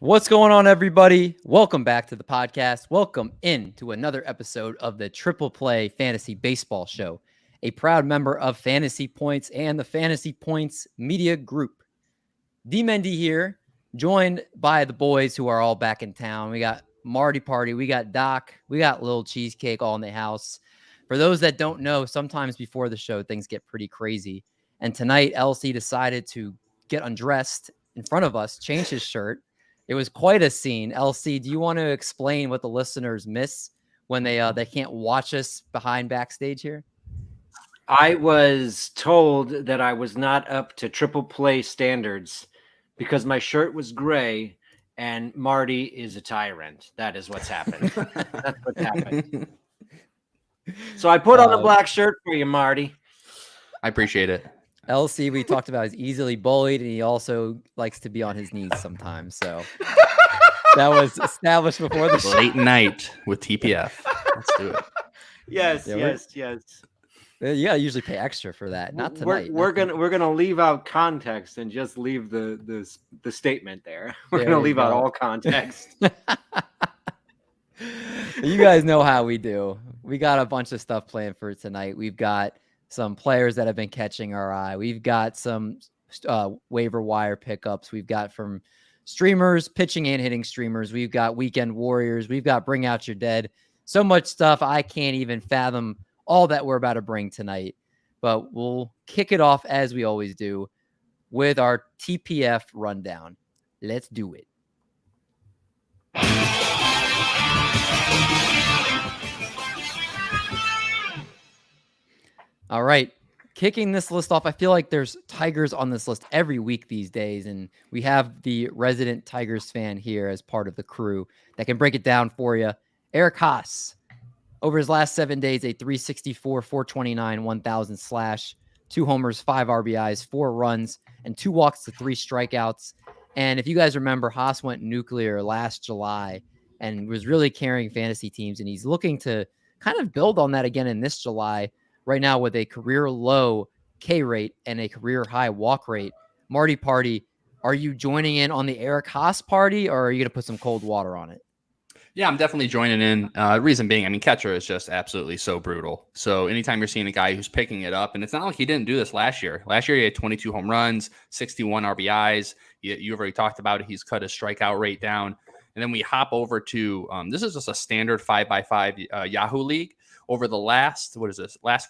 What's going on, everybody? Welcome back to the podcast. Welcome in to another episode of the Triple Play Fantasy Baseball Show, a proud member of Fantasy Points and the Fantasy Points Media Group. D. Mendy here, joined by the boys who are all back in town. We got Marty Party, we got Doc, we got Little Cheesecake all in the house. For those that don't know, sometimes before the show, things get pretty crazy. And tonight, LC decided to get undressed in front of us, change his shirt. It was quite a scene. LC, do you want to explain what the listeners miss when they can't watch us behind backstage here? I was told that I was not up to triple play standards because my shirt was gray and Marty is a tyrant. That is what's happened. That's what happened. So I put on a black shirt for you, Marty. I appreciate it. LC, we talked about, is easily bullied, and he also likes to be on his knees sometimes. So that was established before the show. Late night with TPF. Let's do it. Yes. Yeah, I usually pay extra for that. Not tonight. We're gonna leave out context and just leave the statement there. We're gonna leave out all context. You guys know how we do. We got a bunch of stuff planned for tonight. We've got some players that have been catching our eye. We've got some waiver wire pickups. We've got from streamers, pitching and hitting streamers. We've got weekend warriors. We've got bring out your dead. So much stuff I can't even fathom all that we're about to bring tonight. But we'll kick it off as we always do with our TPF rundown. Let's do it. All right, kicking this list off, I feel like there's Tigers on this list every week these days, and we have the resident Tigers fan here as part of the crew that can break it down for you. Eric Haase, over his last 7 days, a 364, 429, 1,000 slash, 2 homers, 5 RBIs, 4 runs, and 2 walks to 3 strikeouts. And if you guys remember, Haase went nuclear last July and was really carrying fantasy teams, and he's looking to kind of build on that again in this July. Right now with a career low K rate and a career high walk rate. Marty Party, are you joining in on the Eric Haase party, or are you going to put some cold water on it? Yeah, I'm definitely joining in. Reason being, I mean, catcher is just absolutely so brutal. So anytime you're seeing a guy who's picking it up, and it's not like he didn't do this last year. Last year, he had 22 home runs, 61 RBIs. You've already talked about it. He's cut his strikeout rate down. And then we hop over to, this is just a standard 5x5 Yahoo League. Over the last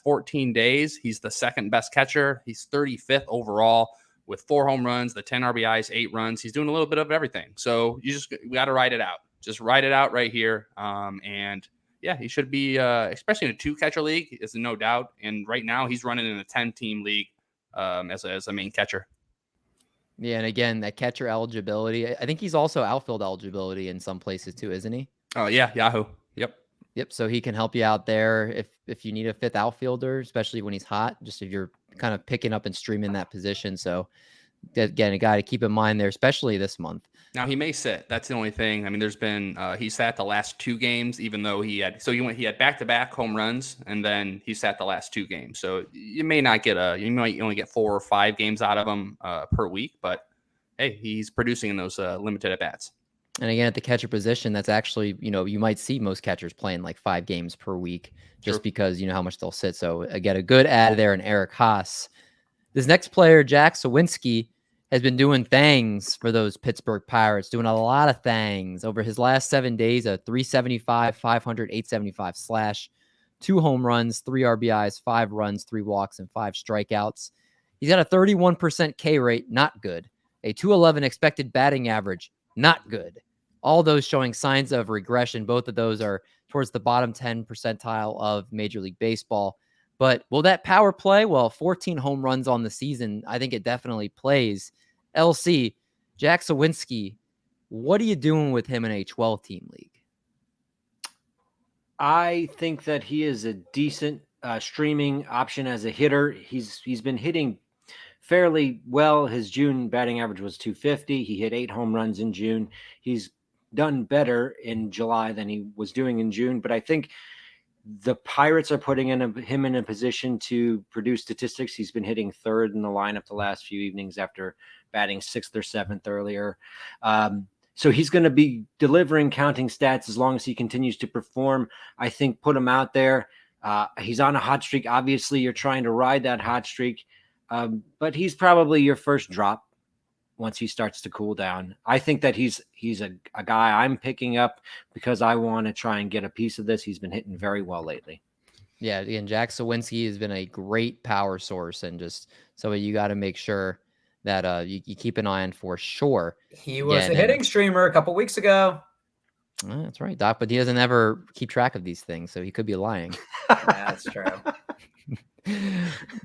14 days, he's the second best catcher. He's 35th overall with 4 home runs, the 10 RBIs, 8 runs. He's doing a little bit of everything. So we got to ride it out. Just ride it out right here. And yeah, he should be, especially in a 2-catcher league, is no doubt. And right now he's running in a 10-team league as a main catcher. Yeah, and again, that catcher eligibility, I think he's also outfield eligibility in some places too, isn't he? Oh, yeah, Yahoo. Yep, so he can help you out there if you need a 5th outfielder, especially when he's hot, just if you're kind of picking up and streaming that position. So, again, a guy to keep in mind there, especially this month. Now, he may sit. That's the only thing. I mean, there's been he sat the last 2 games, even though he had back-to-back home runs, and then he sat the last 2 games. So you may not get you might only get 4 or 5 games out of him per week, but hey, he's producing in those limited at-bats. And again, at the catcher position, that's actually, you might see most catchers playing like 5 games per week just because, how much they'll sit. So again, a good ad there in Eric Haase. This next player, Jack Suwinski, has been doing things for those Pittsburgh Pirates, doing a lot of things. Over his last 7 days, a 375, 500, 875 slash, 2 home runs, 3 RBIs, 5 runs, 3 walks, and 5 strikeouts. He's got a 31% K rate, not good. A 211 expected batting average, not good. All those showing signs of regression. Both of those are towards the bottom 10 percentile of Major League Baseball. But will that power play? Well, 14 home runs on the season. I think it definitely plays. LC, Jack Suwinski, what are you doing with him in a 12-team league? I think that he is a decent streaming option as a hitter. He's been hitting fairly well. His June batting average was 250. He hit 8 home runs in June. He's done better in July than he was doing in June, but I think the Pirates are putting him in a position to produce statistics. He's been hitting 3rd in the lineup the last few evenings after batting 6th or 7th earlier. So he's going to be delivering counting stats as long as he continues to perform. I think put him out there. He's on a hot streak. Obviously, you're trying to ride that hot streak, but he's probably your first drop once he starts to cool down. I think that he's a guy I'm picking up because I want to try and get a piece of this. He's been hitting very well lately. Yeah, again, Jack Suwinski has been a great power source, and just so you got to make sure that you keep an eye on for sure. He was a hitting streamer a couple weeks ago. That's right, Doc, but he doesn't ever keep track of these things, so he could be lying. That's true.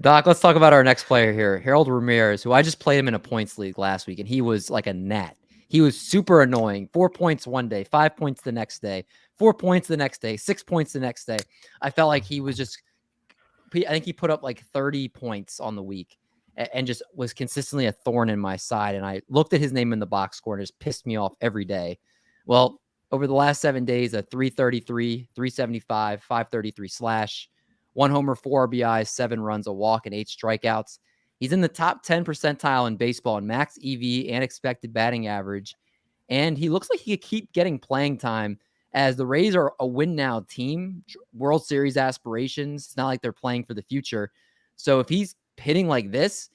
Doc, let's talk about our next player here, Harold Ramirez, who I just played him in a points league last week, and he was like a gnat. He was super annoying. 4 points one day, 5 points the next day, 4 points the next day, 6 points the next day. I felt like he was I think he put up like 30 points on the week and just was consistently a thorn in my side. And I looked at his name in the box score and it just pissed me off every day. Well, over the last 7 days, a 333, 375, 533 slash, 1 homer, 4 RBIs, 7 runs, a walk, and 8 strikeouts. He's in the top 10 percentile in baseball in max EV and expected batting average. And he looks like he could keep getting playing time as the Rays are a win now team, World Series aspirations. It's not like they're playing for the future. So if he's hitting like this,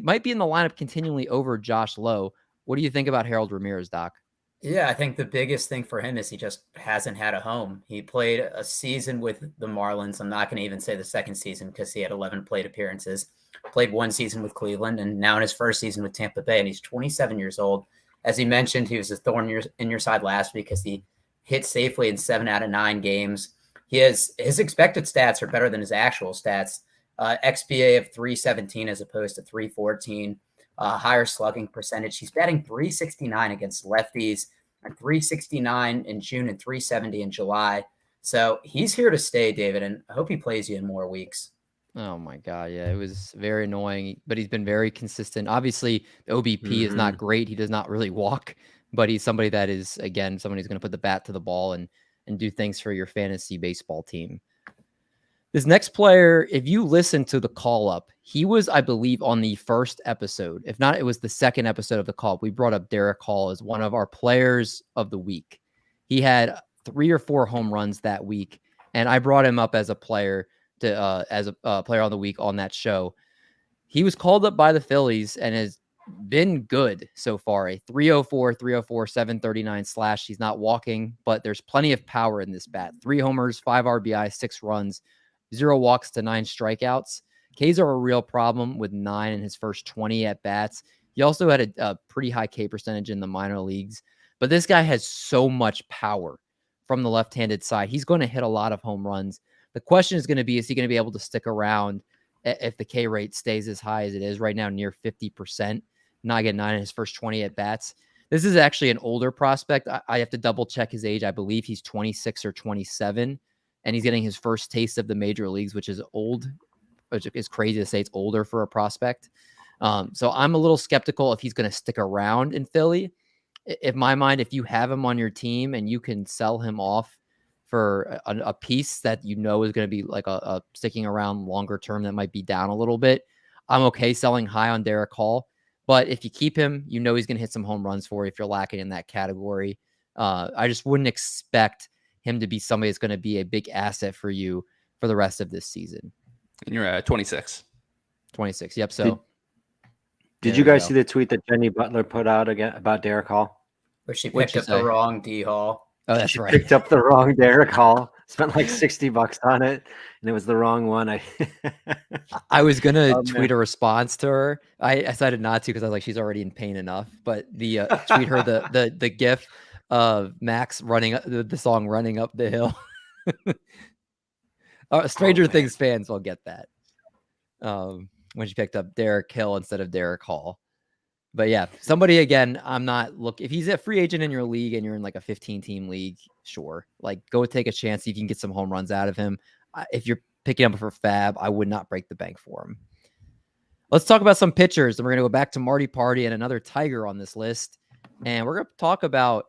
might be in the lineup continually over Josh Lowe. What do you think about Harold Ramirez, Doc? Yeah, I think the biggest thing for him is he just hasn't had a home. He played a season with the Marlins. I'm not going to even say the second season because he had 11 plate appearances. Played 1 season with Cleveland and now in his first season with Tampa Bay, and he's 27 years old. As he mentioned, he was a thorn in your side last week because he hit safely in 7 out of 9 games. His expected stats are better than his actual stats. XBA of 317 as opposed to 314. Higher slugging percentage. He's batting 369 against lefties and 369 in June and 370 in July. So he's here to stay, David, and I hope he plays you in more weeks. Oh my God. Yeah, it was very annoying, but he's been very consistent. Obviously, the OBP is not great. He does not really walk, but he's somebody that is, again, somebody who's going to put the bat to the ball and do things for your fantasy baseball team. This next player, if you listen to the call up, he was, I believe, on the first episode. If not, it was the second episode of the call up. We brought up Derek Hall as one of our players of the week. He had 3 or 4 home runs that week, and I brought him up as a player as a player of the week on that show. He was called up by the Phillies and has been good so far. A 304, 739 slash. He's not walking, but there's plenty of power in this bat. 3 homers, 5 RBI, 6 runs, 0 walks to 9 strikeouts. Ks are a real problem with 9 in his first 20 at bats. He also had a pretty high K percentage in the minor leagues, but this guy has so much power from the left-handed side. He's going to hit a lot of home runs. The question is going to be, is he going to be able to stick around if the K rate stays as high as it is right now, near 50%, not get 9 in his first 20 at bats? This is actually an older prospect. I have to double check his age. I believe he's 26 or 27, and he's getting his first taste of the major leagues, which is old, which is crazy to say it's older for a prospect. So I'm a little skeptical if he's going to stick around in Philly. In my mind, if you have him on your team and you can sell him off for a piece that you know is going to be like a sticking around longer term that might be down a little bit, I'm okay selling high on Derek Hall. But if you keep him, you know he's going to hit some home runs for you if you're lacking in that category. I just wouldn't expect him to be somebody that's going to be a big asset for you for the rest of this season. And you're at 26. 26. Yep. So did you guys see the tweet that Jenny Butler put out again about Derek Hall? Where she picked up the wrong D Hall. Oh, that's right. Picked up the wrong Derek Hall. Spent like $60 on it, and it was the wrong one. I was gonna tweet a response to her. I decided not to because I was like, she's already in pain enough. But the tweet her the GIF of Max running the song "Running Up the Hill." Stranger Things fans will get that. When she picked up Derek Hill instead of Derek Hall. But yeah, somebody, again, if he's a free agent in your league and you're in like a 15-team league, sure. Like, go take a chance, see if you can get some home runs out of him. If you're picking up for fab, I would not break the bank for him. Let's talk about some pitchers. And we're going to go back to Marty Party and another Tiger on this list. And we're going to talk about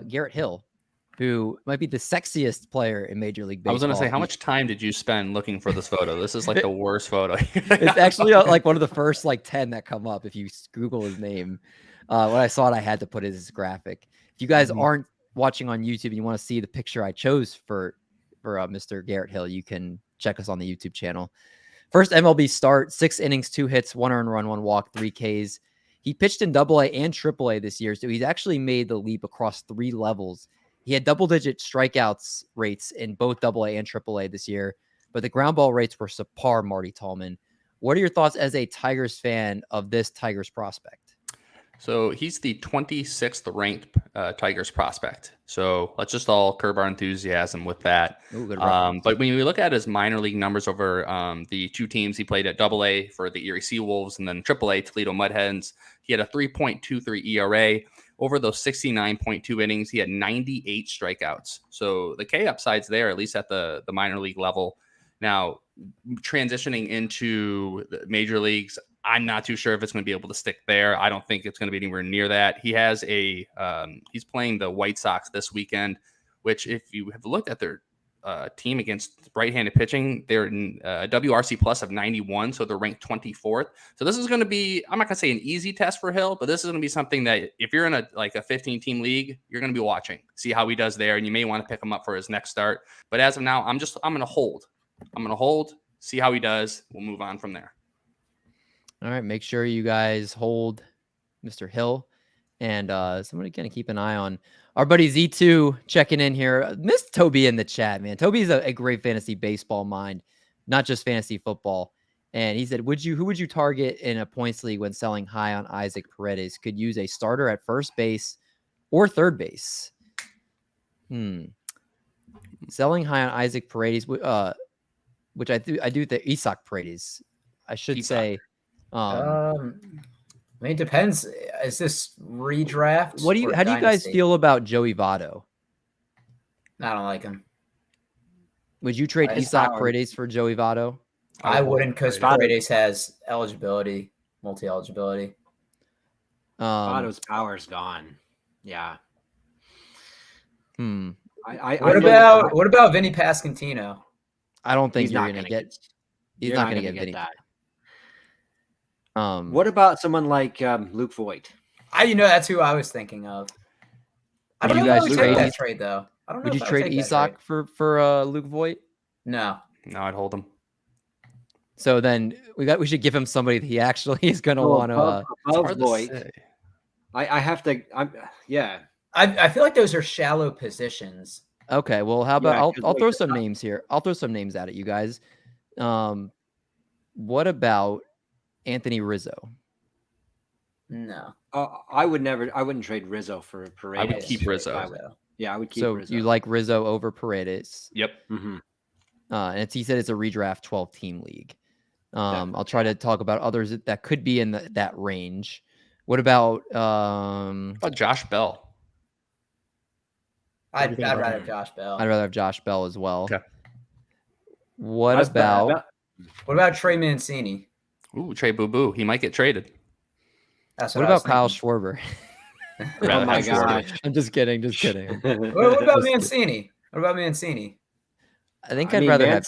Garrett Hill, who might be the sexiest player in Major League Baseball. I was going to say, how much time did you spend looking for this photo? This is like the worst photo. It's actually like one of the first like 10 that come up if you Google his name. When I saw it, I had to put his graphic. If you guys aren't watching on YouTube and you want to see the picture I chose for Mr. Garrett Hill, you can check us on the YouTube channel. First MLB start, 6 innings, 2 hits, 1 earned run, 1 walk, 3 Ks. He pitched in AA and AAA this year, so he's actually made the leap across 3 levels. He had double-digit strikeouts rates in both AA and AAA this year, but the ground ball rates were subpar, Marty Tallman. What are your thoughts as a Tigers fan of this Tigers prospect? So he's the 26th ranked Tigers prospect. So let's just all curb our enthusiasm with that. Ooh, good but when we look at his minor league numbers over the 2 teams, he played at AA for the Erie Seawolves and then AAA Toledo Mudhens. He had a 3.23 ERA. Over those 69.2 innings, he had 98 strikeouts. So the K upside's there, at least at the minor league level. Now, transitioning into the major leagues, I'm not too sure if it's going to be able to stick there. I don't think it's going to be anywhere near that. He has he's playing the White Sox this weekend, which if you have looked at their team against right-handed pitching, they're in WRC plus of 91, so they're ranked 24th. So this is going to be, I'm not going to say an easy test for Hill, but this is going to be something that if you're in a 15-team league, you're going to be watching, see how he does there, and you may want to pick him up for his next start. But as of now, I'm going to hold. I'm going to hold, see how he does. We'll move on from there. All right, make sure you guys hold Mr. Hill. And somebody going to keep an eye on our buddy Z2 checking in here. Missed Toby in the chat, man. Toby's a great fantasy baseball mind, not just fantasy football. And he said, who would you target in a points league when selling high on Isaac Paredes? Could use a starter at first base or third base. Selling high on Isaac Paredes, which I do the Isaac Paredes. I should say. I mean, it depends. Is this redraft? How do you guys feel about Joey Votto? I don't like him. Would you trade Isaac Paredes for Joey Votto? I wouldn't, because Paredes has eligibility, multi-eligibility. Votto's power's gone. Yeah. What about Vinny Pasquantino? I don't think you're going to get. He's not going to get Vinny. That. What about someone like Luke Voigt? That's who I was thinking of. I don't know if I would take that trade though. I don't know. Would you trade Isaac for Luke Voigt? No, I'd hold him. So then we should give him somebody that he actually is going to want to. Voigt. I have to. I feel like those are shallow positions. Okay, well, how about I'll throw some names here. I'll throw some names at it, you guys. What about Anthony Rizzo? No. I wouldn't trade Rizzo for Paredes. I would keep Rizzo. I would keep Rizzo. So you like Rizzo over Paredes? Yep. Mm-hmm. And he said it's a redraft 12-team league. I'll try to talk about others that could be in that range. What about Josh Bell? I'd rather have Josh Bell. I'd rather have Josh Bell as well. Okay. What about Trey Mancini? Ooh, Trey Boo Boo. He might get traded. What about Kyle Schwarber? Oh my gosh. I'm just kidding. What about Mancini? I think I'd rather have.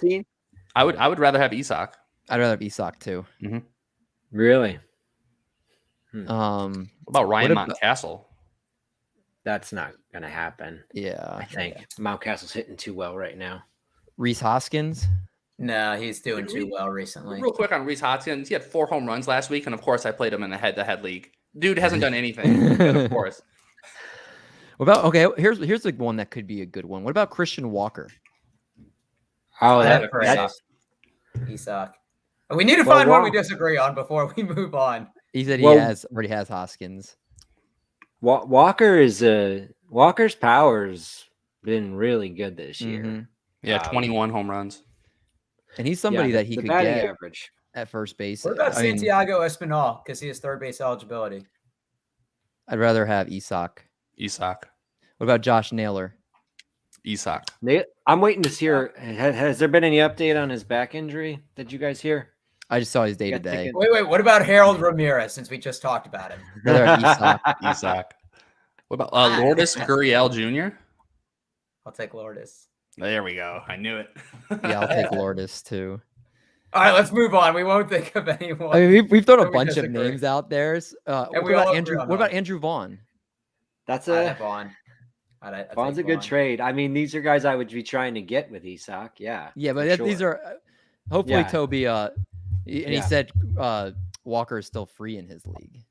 I would rather have Isaac. I'd rather have Isaac too. Mm-hmm. Really? What about Ryan Mountcastle? That's not gonna happen. Yeah, I think Mountcastle's hitting too well right now. Reese Hoskins. No, he's doing too well recently. Real quick on Reese Hoskins, he had 4 home runs last week, and of course, I played him in a head-to-head league. Dude hasn't done anything. Of course. What about here's the one that could be a good one. What about Christian Walker? Oh, that's Isaac. We need to find one we disagree on before we move on. He said he already has Hoskins. Walker's power's been really good this year. Mm-hmm. Yeah, 21 home runs. And he's somebody that he could get average at first base. What about Santiago Espinal? Because he has third base eligibility. I'd rather have Isaac. What about Josh Naylor? Isaac. I'm waiting to hear. Has there been any update on his back injury? Did you guys hear? I just saw his day to day. Wait. What about Harold Ramirez? Since we just talked about him. Isaac. What about Lourdes Gurriel Jr.? I'll take Lourdes. There we go. I knew it. Yeah, I'll take Lourdes too. All right, let's move on. We won't think of anyone. I mean, we've thrown a bunch of names out there. What about Andrew Vaughn? That's Vaughn. Vaughn's a good trade. I mean, these are guys I would be trying to get with Isak. Yeah. Yeah, but these are hopefully Toby. He said Walker is still free in his league.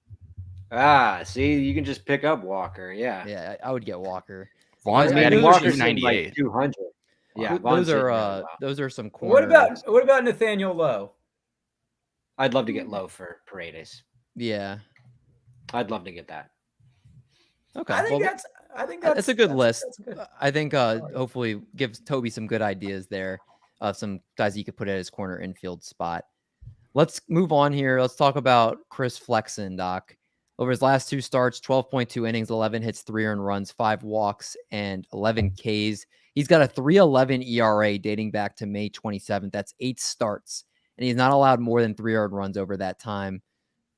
See, you can just pick up Walker. Yeah. Yeah, I would get Walker. Vaughn's batting Walker's 298. like 200. Yeah, those are some corners. What about Nathaniel Lowe? I'd love to get Lowe for Paredes. Yeah, I'd love to get that. Okay, I think that's a good list. I think hopefully gives Toby some good ideas there. Some guys he could put at his corner infield spot. Let's move on here. Let's talk about Chris Flexen, Doc. Over his last 2 starts, 12.2 innings, 11 hits, 3 earned runs, 5 walks, and 11 Ks. He's got a 3.11 ERA dating back to May 27th. That's 8 starts, and he's not allowed more than 3 earned runs over that time.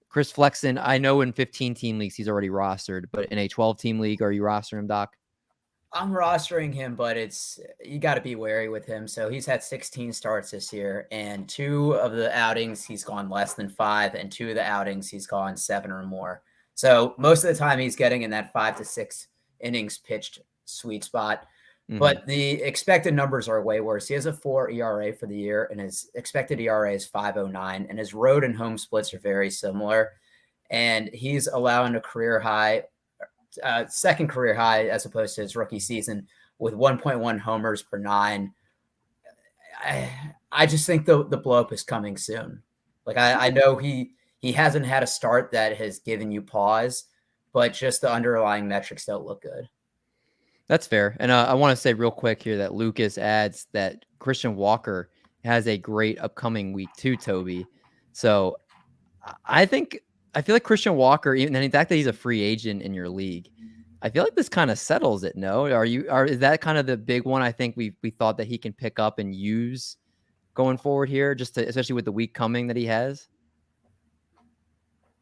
Chris Flexen, I know in 15-team leagues he's already rostered, but in a 12-team league, are you rostering him, Doc? I'm rostering him, but you got to be wary with him. So he's had 16 starts this year, and 2 of the outings he's gone less than 5, and 2 of the outings he's gone 7 or more. So most of the time he's getting in that 5 to 6 innings pitched sweet spot. Mm-hmm. But the expected numbers are way worse. He has a 4 ERA for the year, and his expected ERA is 5.09, and his road and home splits are very similar. And he's allowing a career high, second career high as opposed to his rookie season with 1.1 homers per 9. I just think the blow up is coming soon. Like I know he hasn't had a start that has given you pause, but just the underlying metrics don't look good. That's fair. And I want to say real quick here that Lucas adds that Christian Walker has a great upcoming week too, Toby. So I feel like Christian Walker, even the fact that he's a free agent in your league, I feel like this kind of settles it. No, is that kind of the big one? I think we thought that he can pick up and use going forward here, especially with the week coming that he has.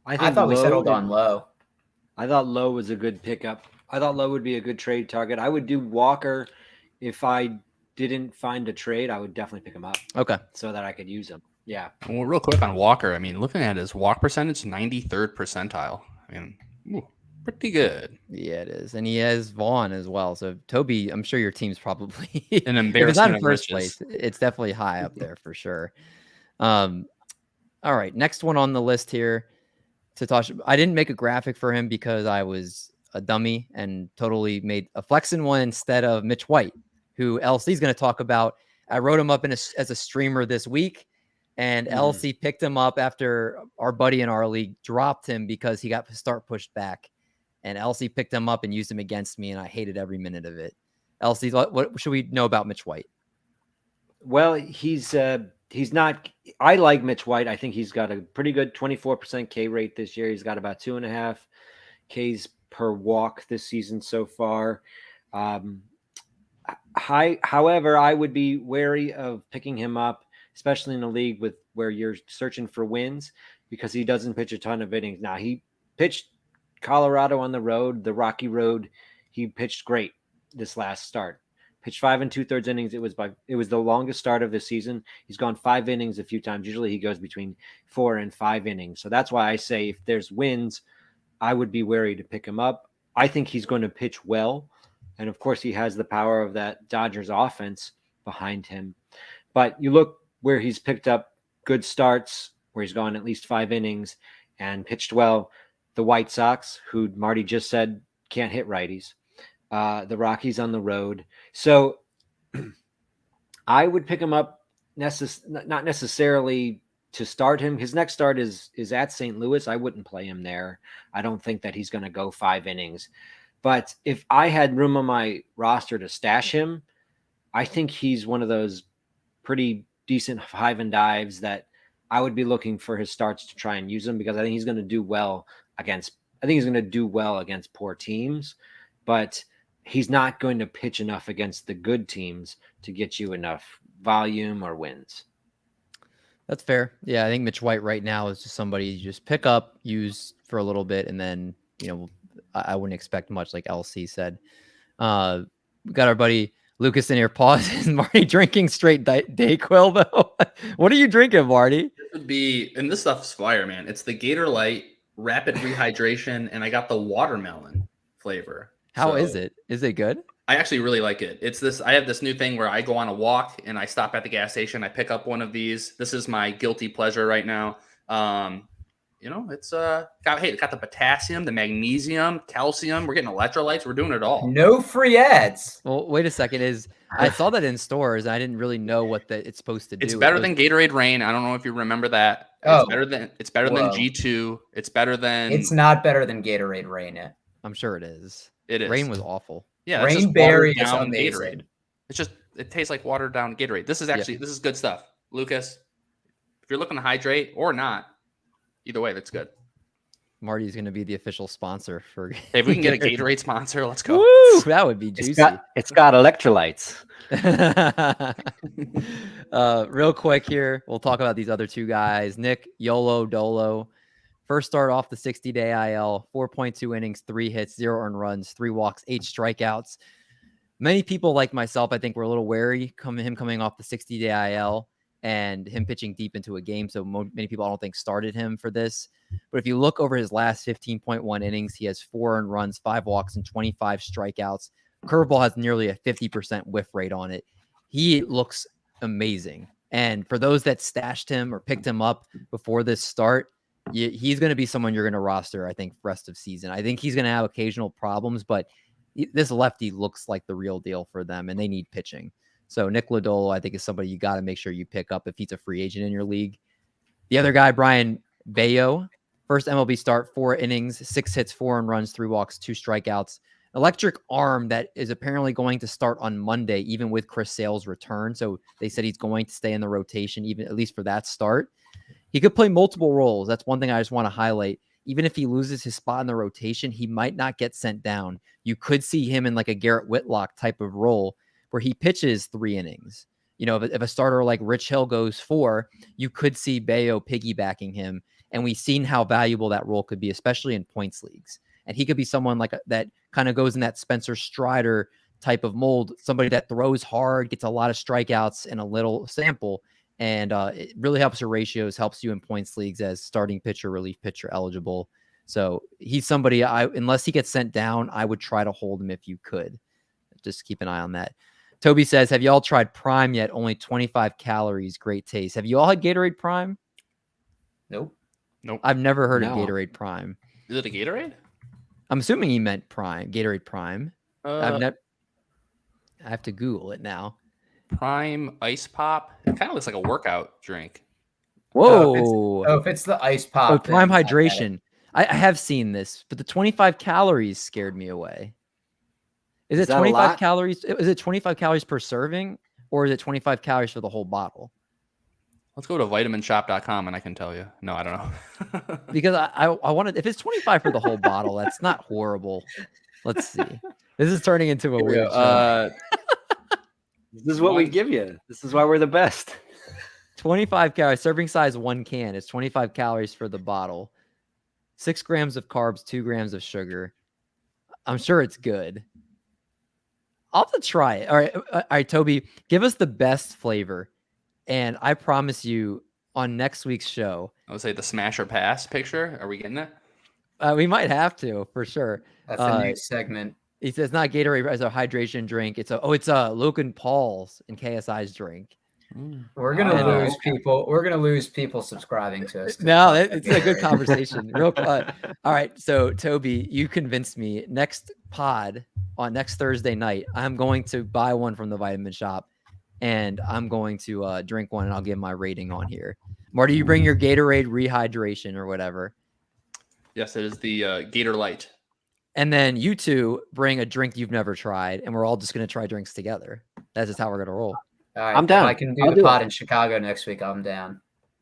I thought we settled on Lowe. I thought Lowe was a good pickup. I thought Lowe would be a good trade target. I would do Walker if I didn't find a trade. I would definitely pick him up. Okay, so that I could use him. Yeah. Well, real quick on Walker, I mean, looking at his walk percentage, 93rd percentile. I mean, pretty good. Yeah, it is. And he has Vaughn as well. So, Toby, I'm sure your team's probably an embarrassment. If it's not in first place, it's definitely high up there for sure. All right. Next one on the list here. Satoshi. I didn't make a graphic for him because I was a dummy and totally made a Flexen one instead of Mitch White, who LC's going to talk about. I wrote him up as a streamer this week. And LC picked him up after our buddy in our league dropped him because he got the start pushed back. And LC picked him up and used him against me, and I hated every minute of it. LC, what should we know about Mitch White? Well, he's not. I like Mitch White. I think he's got a pretty good 24% K rate this year. He's got about 2.5 Ks per walk this season so far. However, I would be wary of picking him up, especially in a league where you're searching for wins, because he doesn't pitch a ton of innings. Now, he pitched Colorado on the road, the Rocky Road. He pitched great this last start. Pitched 5 2/3 innings. It was the longest start of the season. He's gone 5 innings a few times. Usually he goes between 4 and 5 innings. So that's why I say if there's wins, I would be wary to pick him up. I think he's going to pitch well. And of course he has the power of that Dodgers offense behind him. But you look where he's picked up good starts, where he's gone at least 5 innings and pitched well. The White Sox, who Marty just said can't hit righties. The Rockies on the road. So I would pick him up, not necessarily to start him. His next start is at St. Louis. I wouldn't play him there. I don't think that he's going to go 5 innings. But if I had room on my roster to stash him, I think he's one of those pretty decent hive and dives that I would be looking for his starts to try and use him, because I think he's going to do well against poor teams, but he's not going to pitch enough against the good teams to get you enough volume or wins. That's fair. Yeah, I think Mitch White right now is just somebody you just pick up, use for a little bit, and then, I wouldn't expect much, like LC said. We got our buddy Lucas in here. Pause. Is Marty drinking straight Dayquil, though? What are you drinking, Marty? It would be, and this stuff's fire, man. It's the Gator Light Rapid Rehydration, and I got the watermelon flavor. How is it? Is it good? I actually really like it. I have this new thing where I go on a walk and I stop at the gas station. I pick up one of these. This is my guilty pleasure right now. It's got the potassium, the magnesium, calcium. We're getting electrolytes. We're doing it all. No free ads. Well, wait a second. I saw that in stores. I didn't really know what it's supposed to do. It's better than Gatorade Rain. I don't know if you remember that. Oh, it's better than G2. It's better than. It's not better than Gatorade Rain. I'm sure it is. It is. Rain was awful. Yeah, Rain Berry is amazing. Gatorade. It tastes like watered down Gatorade. This is good stuff, Lucas. If you're looking to hydrate or not, either way, that's good. Marty's going to be the official sponsor for. Hey, if we can get a Gatorade sponsor, let's go. Woo! That would be juicy. It's got electrolytes. Real quick here, we'll talk about these other two guys. Nick Lodolo. First start off the 60-day IL, 4.2 innings, 3 hits, 0 earned runs, 3 walks, 8 strikeouts. Many people like myself, I think, were a little wary him coming off the 60-day IL and him pitching deep into a game. So many people, I don't think, started him for this. But if you look over his last 15.1 innings, he has 4 earned runs, 5 walks, and 25 strikeouts. Curveball has nearly a 50% whiff rate on it. He looks amazing. And for those that stashed him or picked him up before this start, he's going to be someone you're going to roster, I think, rest of season. I think he's going to have occasional problems, but this lefty looks like the real deal for them, and they need pitching. So Nick Lodolo, I think, is somebody you got to make sure you pick up if he's a free agent in your league. The other guy, Brian Bayo, first MLB start, 4 innings, 6 hits, 4 earned runs, 3 walks, 2 strikeouts. Electric arm that is apparently going to start on Monday, even with Chris Sale's return. So they said he's going to stay in the rotation, even at least for that start. He could play multiple roles. That's one thing I just want to highlight. Even if he loses his spot in the rotation, he might not get sent down. You could see him in like a Garrett Whitlock type of role where he pitches 3 innings. You know, if a starter like Rich Hill goes 4, you could see Bayo piggybacking him. And we've seen how valuable that role could be, especially in points leagues. And he could be someone like that kind of goes in that Spencer Strider type of mold, somebody that throws hard, gets a lot of strikeouts in a little sample. And it really helps your ratios, helps you in points leagues as starting pitcher, relief pitcher eligible. So he's somebody, unless he gets sent down, I would try to hold him if you could. Just keep an eye on that. Toby says, have you all tried Prime yet? Only 25 calories, great taste. Have you all had Gatorade Prime? Nope. I've never heard of Gatorade Prime. Is it a Gatorade? I'm assuming he meant Prime, Gatorade Prime. I have to Google it now. Prime Ice Pop. It kind of looks like a workout drink. Whoa. If it's the Ice Pop. Oh, Prime Hydration. I have seen this, but the 25 calories scared me away. Is it 25 calories? Is it 25 calories per serving, or is it 25 calories for the whole bottle? Let's go to vitaminshop.com and I can tell you. No, I don't know. Because I wanted, if it's 25 for the whole bottle, that's not horrible. Let's see. This is turning into a weird show. This is what we give you. This is why we're the best. 25 calories, serving size 1 can. It's 25 calories for the bottle. 6 grams of carbs, 2 grams of sugar. I'm sure it's good. I'll have to try it. All right, Toby, give us the best flavor. And I promise you on next week's show. I would say the smash or pass picture. Are we getting that? We might have to, for sure. That's a new segment. He says not Gatorade as a hydration drink. It's Logan Paul's and KSI's drink. We're gonna lose people. We're gonna lose people subscribing to us. No, it's a good conversation. All right, so Toby, you convinced me. Next pod on next Thursday night, I'm going to buy one from the Vitamin Shop, and I'm going to drink one, and I'll give my rating on here. Marty, you bring your Gatorade rehydration or whatever. Yes, it is the Gator Light. And then you two bring a drink you've never tried, and we're all just going to try drinks together. That's just how we're going to roll. All right, I'm down. If I can do the pod in Chicago next week, I'm down.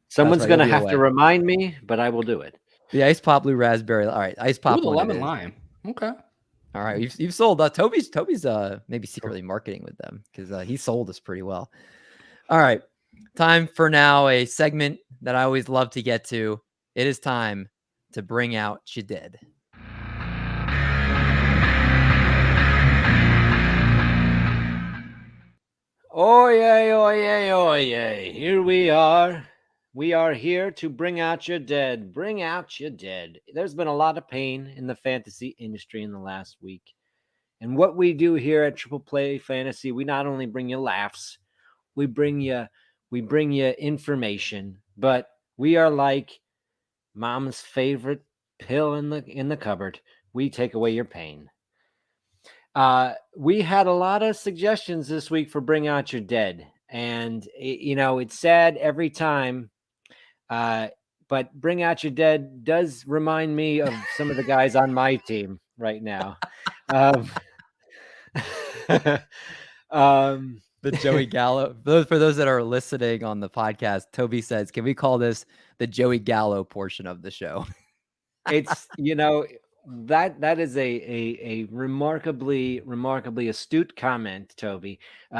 Someone's going to have to remind me, but I will do it. The Ice Pop Blue Raspberry. All right, Ice Pop. Ooh, the lemon lime. Okay. All right, you've sold. Toby's maybe secretly marketing with them because he sold us pretty well. All right, time for now a segment that I always love to get to. It is time to bring out you dead. Oh yay. Here we are. We are here to bring out your dead. Bring out your dead. There's been a lot of pain in the fantasy industry in the last week. And what we do here at Triple Play Fantasy, we not only bring you laughs, we bring you information, but we are like mom's favorite pill in the cupboard. We take away your pain. We had a lot of suggestions this week for Bring Out Your Dead, and it's sad every time. But Bring Out Your Dead does remind me of some of the guys on my team right now. The Joey Gallo. For those that are listening on the podcast, Toby says, "Can we call this the Joey Gallo portion of the show?" It's that is a remarkably astute comment, Toby.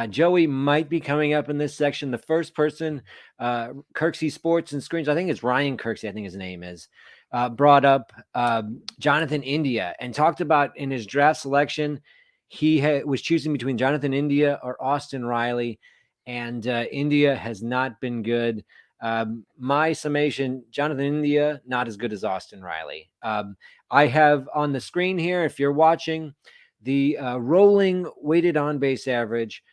Joey might be coming up in this section. The first person, Kirksey Sports and Screens, I think it's Ryan Kirksey, I think his name is, brought up Jonathan India and talked about in his draft selection, he was choosing between Jonathan India or Austin Riley, and India has not been good. My summation, Jonathan India, not as good as Austin Riley. I have on the screen here, if you're watching, the rolling weighted on base average.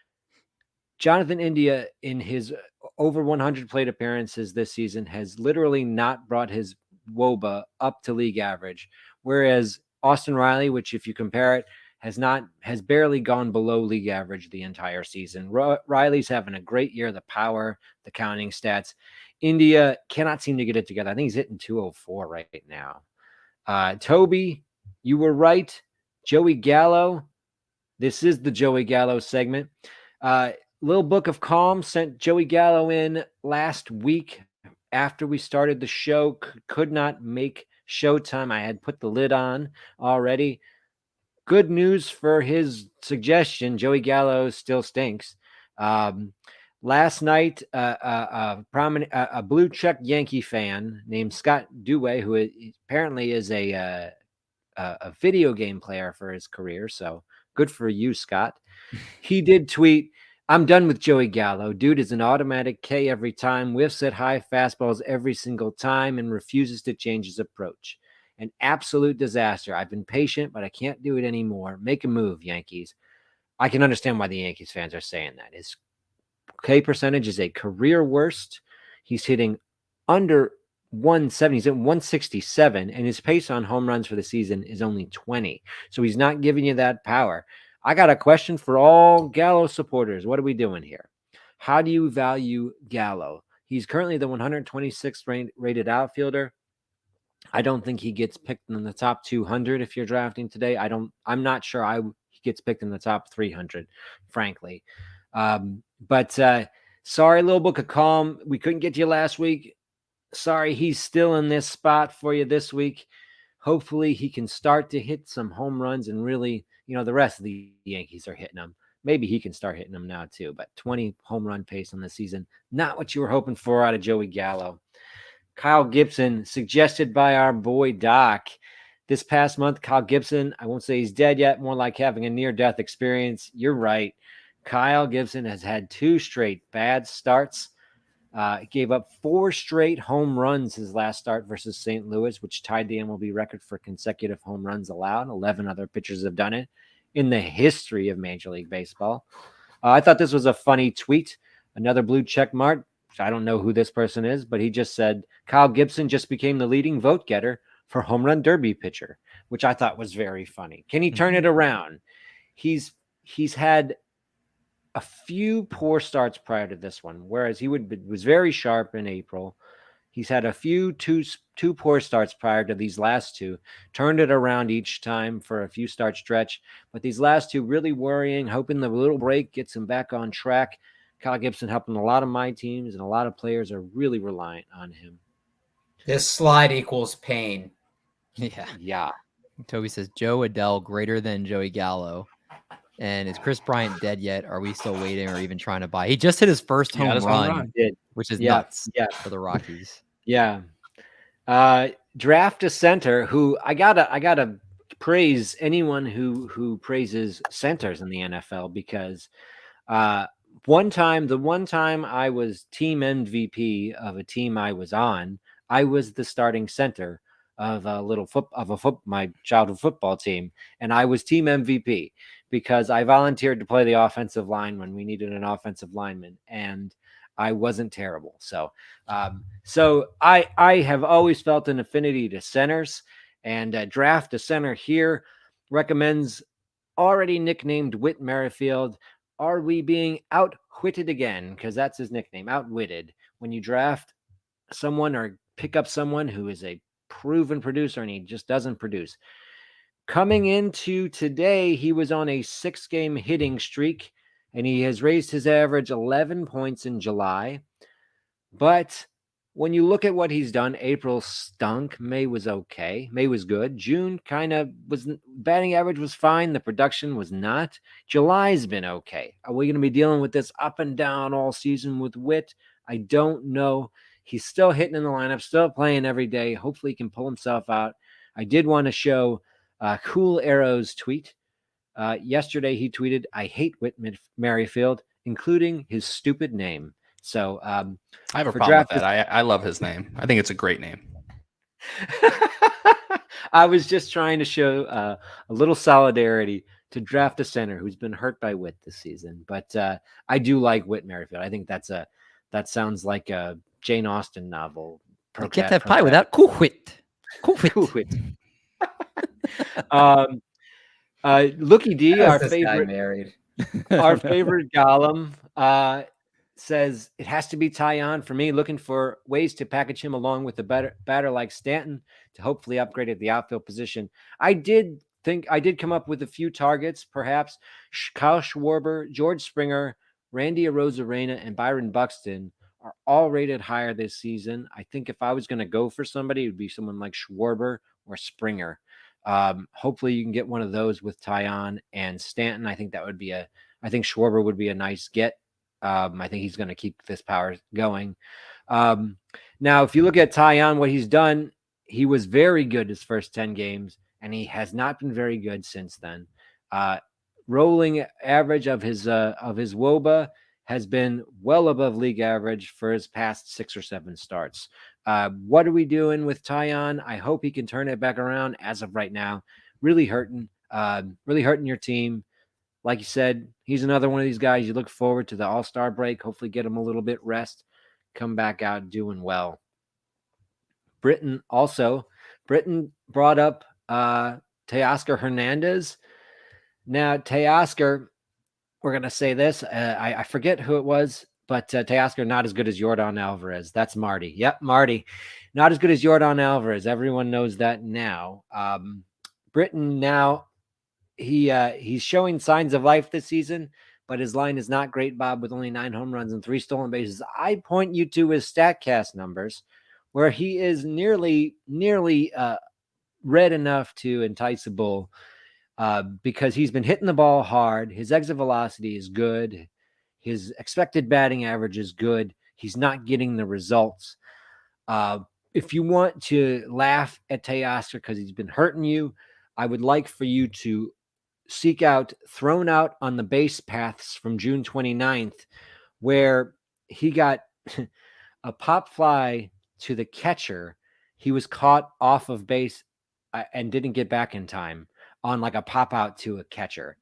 Jonathan India, in his over 100 plate appearances this season, has literally not brought his WOBA up to league average. Whereas Austin Riley, which if you compare it, has barely gone below league average the entire season. Riley's having a great year, the power, the counting stats. India cannot seem to get it together. I think he's hitting 204 right now. Toby, you were right. Joey Gallo. This is the Joey Gallo segment. Little Book of Calm sent Joey Gallo in last week after we started the show. Could not make showtime. I had put the lid on already. Good news for his suggestion. Joey Gallo still stinks. Last night, a blue check Yankee fan named Scott Dewey, who apparently is a video game player for his career, so good for you, Scott. He did tweet, "I'm done with Joey Gallo. Dude is an automatic K every time, whiffs at high fastballs every single time, and refuses to change his approach. An absolute disaster. I've been patient, but I can't do it anymore. Make a move, Yankees." I can understand why the Yankees fans are saying that. His K percentage is a career worst. He's hitting under 170. He's at 167, and his pace on home runs for the season is only 20. So he's not giving you that power. I got a question for all Gallo supporters. What are we doing here? How do you value Gallo? He's currently the 126th rated outfielder. I don't think he gets picked in the top 200 if you're drafting today. I'm not sure he gets picked in the top 300, frankly. But sorry, Little Book of Calm. We couldn't get to you last week. Sorry, he's still in this spot for you this week. Hopefully he can start to hit some home runs and really, the rest of the Yankees are hitting them. Maybe he can start hitting them now too, but 20 home run pace on the season. Not what you were hoping for out of Joey Gallo. Kyle Gibson, suggested by our boy Doc. This past month, Kyle Gibson, I won't say he's dead yet, more like having a near-death experience. You're right. Kyle Gibson has had 2 straight bad starts. Gave up 4 straight home runs his last start versus St. Louis, which tied the MLB record for consecutive home runs allowed. 11 other pitchers have done it in the history of Major League Baseball. I thought this was a funny tweet. Another blue check mark. I don't know who this person is, but he just said, Kyle Gibson just became the leading vote getter for home run derby pitcher, which I thought was very funny. Can he turn it around? He's had a few poor starts prior to this one, whereas he was very sharp in April. He's had a few two poor starts prior to these last 2, turned it around each time for a few start stretch, but these last 2 really worrying, hoping the little break gets him back on track. Kyle Gibson helping a lot of my teams, and a lot of players are really reliant on him. This slide equals pain. Yeah. Toby says Joe Adele greater than Joey Gallo. And is Chris Bryant dead yet? Are we still waiting or even trying to buy? He just hit his first home run, which is nuts for the Rockies. Yeah. Draft a center who I gotta praise anyone who praises centers in the NFL, because the one time I was team MVP of a team I was on, I was the starting center of my childhood football team, and I was team MVP because I volunteered to play the offensive line when we needed an offensive lineman, and I wasn't terrible. So I have always felt an affinity to centers, and Draft a Center here recommends already nicknamed Whit Merrifield. Are we being outwitted again? Because that's his nickname, outwitted. When you draft someone or pick up someone who is a proven producer and he just doesn't produce. Coming into today, he was on a 6-game hitting streak, and he has raised his average 11 points in July. But when you look at what he's done, April stunk. May was okay. May was good. June kind of was, batting average was fine. The production was not. July's been okay. Are we going to be dealing with this up and down all season with Whit? I don't know. He's still hitting in the lineup, still playing every day. Hopefully he can pull himself out. I did want to show Cool Arrow's tweet. Yesterday he tweeted, "I hate Whit Merrifield, including his stupid name." So I have a problem with that. I love his name. I think it's a great name. I was just trying to show a little solidarity to Draft a Center who's been hurt by Whit this season. But I do like Whit Merrifield. I think that sounds like a Jane Austen novel. You can't have pie without cool Whit. Cool Whit. Cool Whit. Looky D, our favorite Gollum, says it has to be Tyon for me. Looking for ways to package him along with a batter like Stanton to hopefully upgrade at the outfield position. I did come up with a few targets, perhaps Kyle Schwarber, George Springer, Randy Arozarena, and Byron Buxton are all rated higher this season. I think if I was going to go for somebody, it would be someone like Schwarber or Springer. Hopefully you can get one of those with Tyon and Stanton. I think Schwarber would be a nice get. I think he's going to keep this power going. Now, if you look at Tyon, what he's done, he was very good his first 10 games, and he has not been very good since then. Rolling average of his WOBA has been well above league average for his past 6 or 7 starts. What are we doing with Tyon? I hope he can turn it back around. As of right now, really hurting your team. Like you said, he's another one of these guys you look forward to the All-Star break. Hopefully get him a little bit rest, come back out doing well. Britton brought up Teoscar Hernandez. Now, Teoscar, we're going to say this. I forget who it was, but Teoscar not as good as Yordan Alvarez. That's Marty. Yep, Marty. Not as good as Yordan Alvarez. Everyone knows that now. Britton now, he's showing signs of life this season, but his line is not great, Bob, with only 9 home runs and 3 stolen bases. I point you to his StatCast numbers, where he is nearly red enough to entice a bull, because he's been hitting the ball hard. His exit velocity is good. His expected batting average is good. He's not getting the results. If you want to laugh at Teoscar because he's been hurting you, I would like for you to seek out Thrown Out on the Base Paths from June 29th, where he got a pop fly to the catcher. He was caught off of base and didn't get back in time on like a pop out to a catcher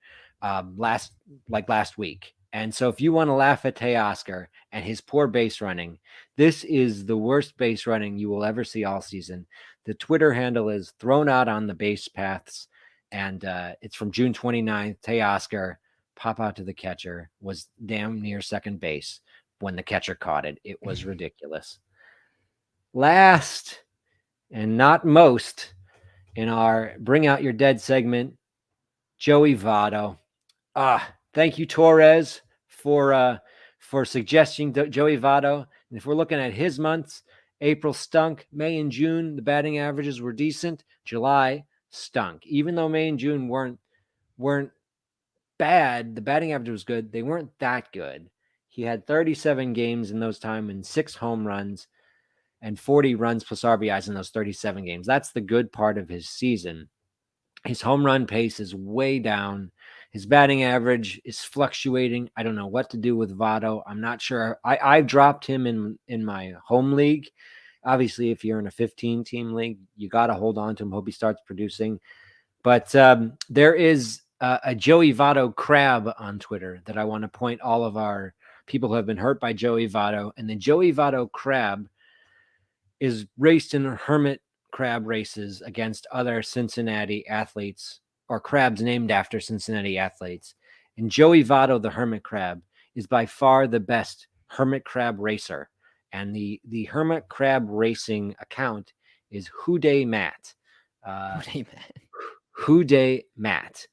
last week. And so if you want to laugh at Teoscar and his poor base running, this is the worst base running you will ever see all season. The Twitter handle is Thrown Out on the Base Paths, and it's from June 29th. Teoscar, pop out to the catcher, was damn near second base when the catcher caught it. It was ridiculous. Last and not most in our Bring Out Your Dead segment, Joey Votto. Thank you, Torres, for suggesting Joey Votto. And if we're looking at his months, April stunk. May and June, the batting averages were decent. July stunk. Even though May and June weren't bad, the batting average was good. They weren't that good. He had 37 games in those time and 6 home runs and 40 runs plus RBIs in those 37 games. That's the good part of his season. His home run pace is way down. His batting average is fluctuating. I don't know what to do with Votto. I'm not sure. I've dropped him in my home league. Obviously, if you're in a 15-team league, you got to hold on to him. Hope he starts producing. But there is a Joey Votto crab on Twitter that I want to point all of our people who have been hurt by Joey Votto. And the Joey Votto crab is raced in hermit crab races against other Cincinnati athletes or crabs named after Cincinnati athletes. And Joey Votto, the hermit crab, is by far the best hermit crab racer. And the hermit crab racing account is Houday Matt. Houday Matt.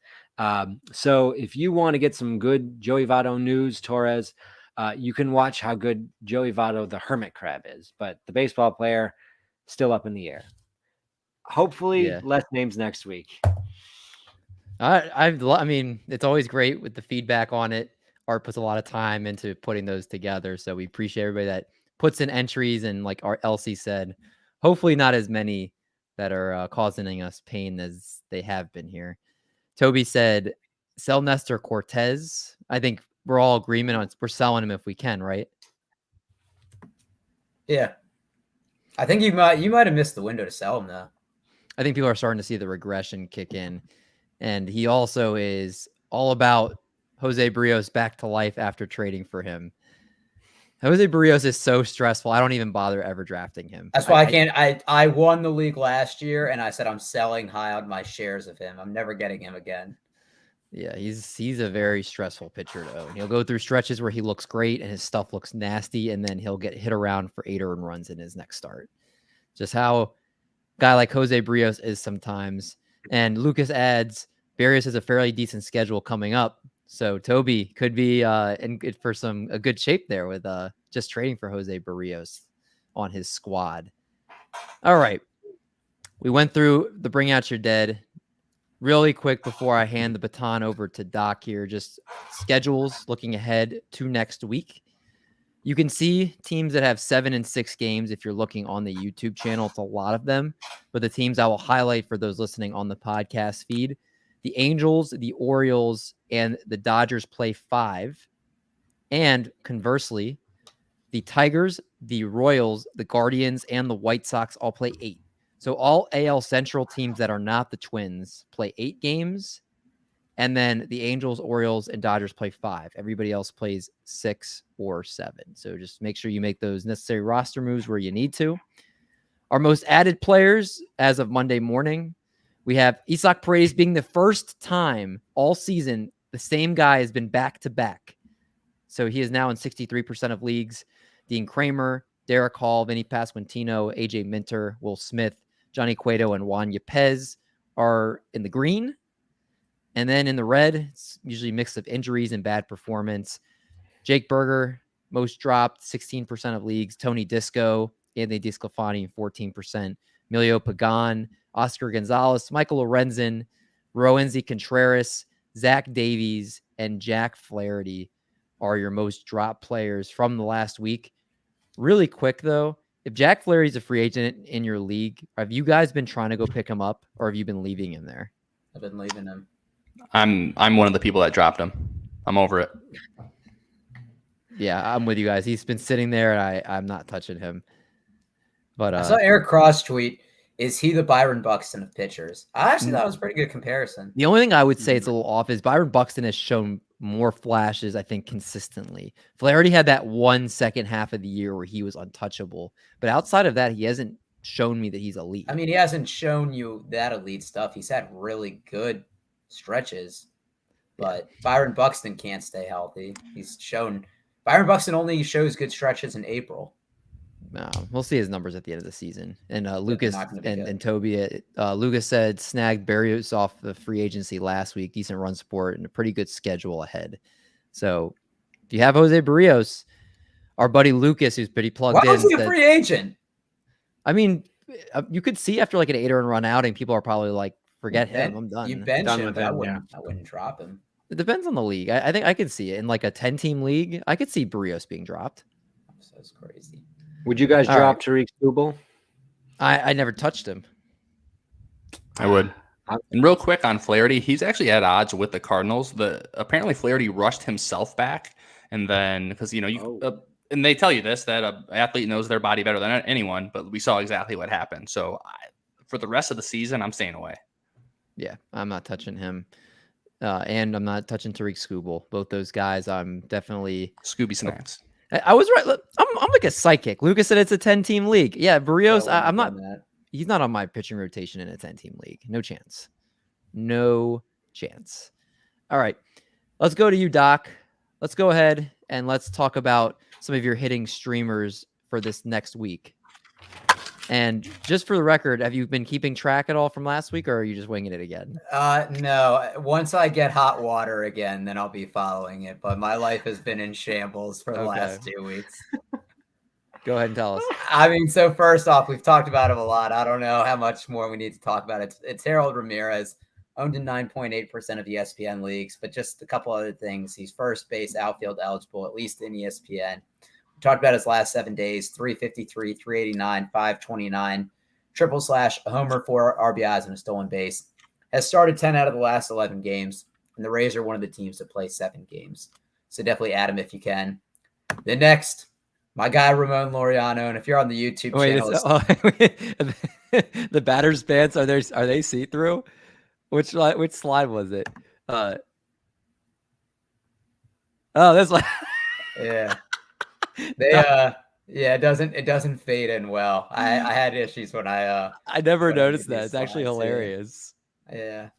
So if you want to get some good Joey Votto news, Torres, you can watch how good Joey Votto, the hermit crab, is. But the baseball player, still up in the air. Hopefully, less names next week. I mean, it's always great with the feedback on it. Art puts a lot of time into putting those together. So we appreciate everybody that puts in entries. And like our Elsie said, hopefully not as many that are causing us pain as they have been here. Toby said, sell Nestor Cortez. I think we're all agreement on we're selling him if we can, right? Yeah. I think you might have missed the window to sell him, though. I think people are starting to see the regression kick in. And he also is all about Jose Barrios back to life after trading for him. Jose Barrios is so stressful. I don't even bother ever drafting him. That's why I can't. I won the league last year, and I said I'm selling high on my shares of him. I'm never getting him again. Yeah, he's a very stressful pitcher to own. He'll go through stretches where he looks great and his stuff looks nasty, and then he'll get hit around for 8 earned runs in his next start. Just how a guy like Jose Barrios is sometimes. And Lucas adds, Barrios has a fairly decent schedule coming up. So Toby could be in good for a good shape there with just trading for Jose Barrios on his squad. All right. We went through the Bring Out Your Dead really quick before I hand the baton over to Doc here. Just schedules looking ahead to next week. You can see teams that have 7 and 6 games if you're looking on the YouTube channel. It's a lot of them. But the teams I will highlight for those listening on the podcast feed, the Angels, the Orioles, and the Dodgers play 5. And conversely, the Tigers, the Royals, the Guardians, and the White Sox all play 8. So all AL Central teams that are not the Twins play 8 games. And then the Angels, Orioles, and Dodgers play 5. Everybody else plays 6 or 7. So just make sure you make those necessary roster moves where you need to. Our most added players as of Monday morning, we have Isaac Paredes being the first time all season the same guy has been back-to-back. So he is now in 63% of leagues. Dean Kramer, Derek Hall, Vinny Pasquantino, AJ Minter, Will Smith, Johnny Cueto, and Juan Yepez are in the green. And then in the red, it's usually a mix of injuries and bad performance. Jake Berger, most dropped, 16% of leagues. Tony Disco, Anthony DeSclafani, 14%. Emilio Pagan, Oscar Gonzalez, Michael Lorenzen, Roenzi Contreras, Zach Davies, and Jack Flaherty are your most dropped players from the last week. Really quick, though, if Jack Flaherty's a free agent in your league, have you guys been trying to go pick him up, or have you been leaving him there? I've been leaving him. I'm one of the people that dropped him. I'm over it. Yeah, I'm with you guys. He's been sitting there, and I'm not touching him. But I saw Eric Cross tweet, is he the Byron Buxton of pitchers? I actually thought it was a pretty good comparison. The only thing I would say it's a little off is Byron Buxton has shown more flashes, I think, consistently. Flaherty had that 1 second half of the year where he was untouchable. But outside of that, he hasn't shown me that he's elite. I mean, he hasn't shown you that elite stuff. He's had really good stretches, but Byron Buxton can't stay healthy. Byron Buxton only shows good stretches in April. We'll see his numbers at the end of the season. And Lucas and Toby, Lucas said snagged Barrios off the free agency last week. Decent run support and a pretty good schedule ahead. So if you have Jose Barrios, our buddy Lucas, who's pretty plugged in. Why was he a free agent? I mean, you could see after like an 8 earned run outing, people are probably like, forget him. I'm done. You bench him. I wouldn't drop him. It depends on the league. I think I could see it in like a 10-team league. I could see Barrios being dropped. That's crazy. Would you guys drop Tariq Skubal? I never touched him. I would. And real quick on Flaherty, he's actually at odds with the Cardinals. Apparently Flaherty rushed himself back, and then because and they tell you this that an athlete knows their body better than anyone, but we saw exactly what happened. So for the rest of the season, I'm staying away. Yeah, I'm not touching him. And I'm not touching Tariq Skubal. Both those guys, I'm definitely Scooby Snacks. I was right. Look, I'm like a psychic. Lucas said it's a 10-team league. Yeah, Barrios, I'm not. He's not on my pitching rotation in a 10-team league. No chance. No chance. All right, let's go to you, Doc. Let's go ahead and let's talk about some of your hitting streamers for this next week. And just for the record, have you been keeping track at all from last week, or are you just winging it again? No. Once I get hot water again, then I'll be following it. But my life has been in shambles for the last 2 weeks. Go ahead and tell us. I mean, so first off, we've talked about him a lot. I don't know how much more we need to talk about it. It's Harold Ramirez, owned in 9.8% of ESPN leagues, but just a couple other things. He's first base outfield eligible, at least in ESPN. Talked about his last 7 days: 353, 389, 529, triple slash, a homer, 4 RBIs, and a stolen base. Has started 10 out of the last 11 games, and the Rays are one of the teams that play 7 games. So definitely add him if you can. The next, my guy Ramon Laureano, and if you're on the YouTube channel, the batter's pants are they see through? Which slide was it? This one. Yeah. It doesn't fade in well. I had issues when I never noticed that. It's actually hilarious. Yeah.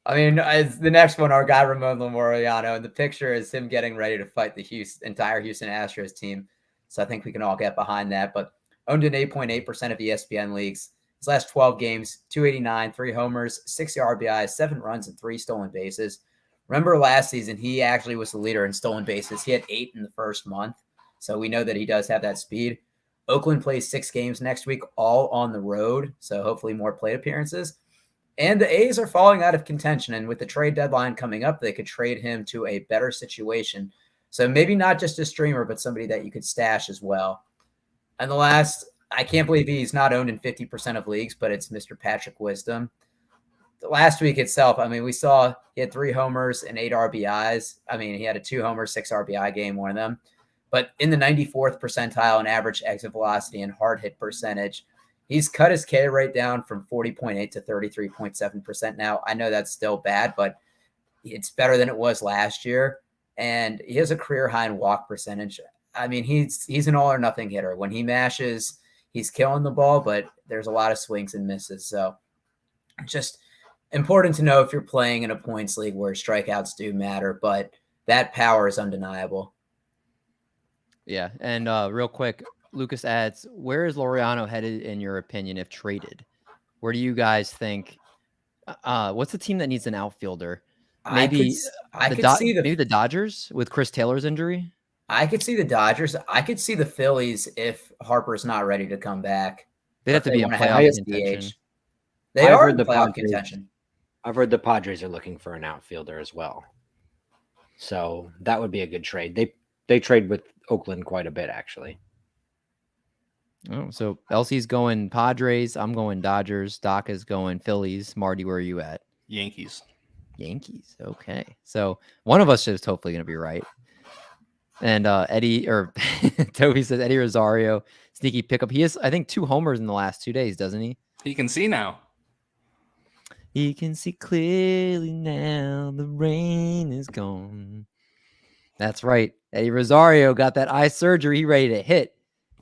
I mean, as the next one, our guy Ramon Laureano, and the picture is him getting ready to fight the entire Houston Astros team. So I think we can all get behind that. But owned in 8.8% of ESPN leagues. His last 12 games, 289, 3 homers, 6 RBIs, 7 runs, and 3 stolen bases. Remember last season, he actually was the leader in stolen bases. He had 8 in the first month. So we know that he does have that speed. Oakland plays 6 games next week, all on the road. So hopefully more plate appearances. And the A's are falling out of contention. And with the trade deadline coming up, they could trade him to a better situation. So maybe not just a streamer, but somebody that you could stash as well. And the last, I can't believe he's not owned in 50% of leagues, but it's Mr. Patrick Wisdom. The last week itself, I mean, we saw he had 3 homers and 8 RBIs. I mean, he had a 2 homer, 6 RBI game, one of them. But in the 94th percentile in average exit velocity and hard hit percentage, he's cut his K rate down from 40.8 to 33.7% now. I know that's still bad, but it's better than it was last year. And he has a career high in walk percentage. I mean, he's an all or nothing hitter. When he mashes, he's killing the ball, but there's a lot of swings and misses. So just important to know if you're playing in a points league where strikeouts do matter, but that power is undeniable. Yeah, and real quick, Lucas adds, where is Laureano headed in your opinion if traded? Where do you guys think? What's the team that needs an outfielder? Maybe maybe the Dodgers with Chris Taylor's injury. I could see the Dodgers. I could see the Phillies if Harper's not ready to come back. They'd have to be in playoff contention. They are in playoff contention. I've heard the Padres are looking for an outfielder as well. So that would be a good trade. They trade with Oakland quite a bit, actually. Oh, so Elsie's going Padres. I'm going Dodgers. Doc is going Phillies. Marty, where are you at? Yankees. Okay. So one of us is hopefully going to be right. And Eddie or Toby says Eddie Rosario, sneaky pickup. He has, I think, 2 homers in the last 2 days, doesn't he? He can see now. He can see clearly now. The rain is gone. That's right. Eddie Rosario got that eye surgery. He ready to hit.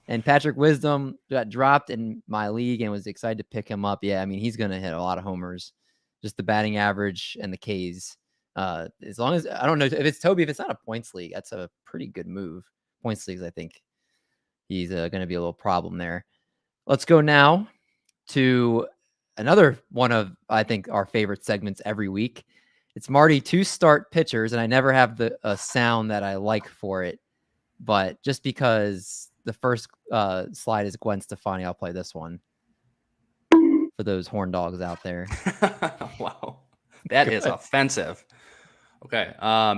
And Patrick Wisdom got dropped in my league and was excited to pick him up. Yeah, I mean, he's going to hit a lot of homers. Just the batting average and the Ks. As long as, I don't know if it's Toby, if it's not a points league, that's a pretty good move. Points leagues, I think he's going to be a little problem there. Let's go now to another one of, I think, our favorite segments every week. It's Marty 2 start pitchers, and I never have a sound that I like for it. But just because the first slide is Gwen Stefani, I'll play this one for those horn dogs out there. Wow. That is offensive. Okay.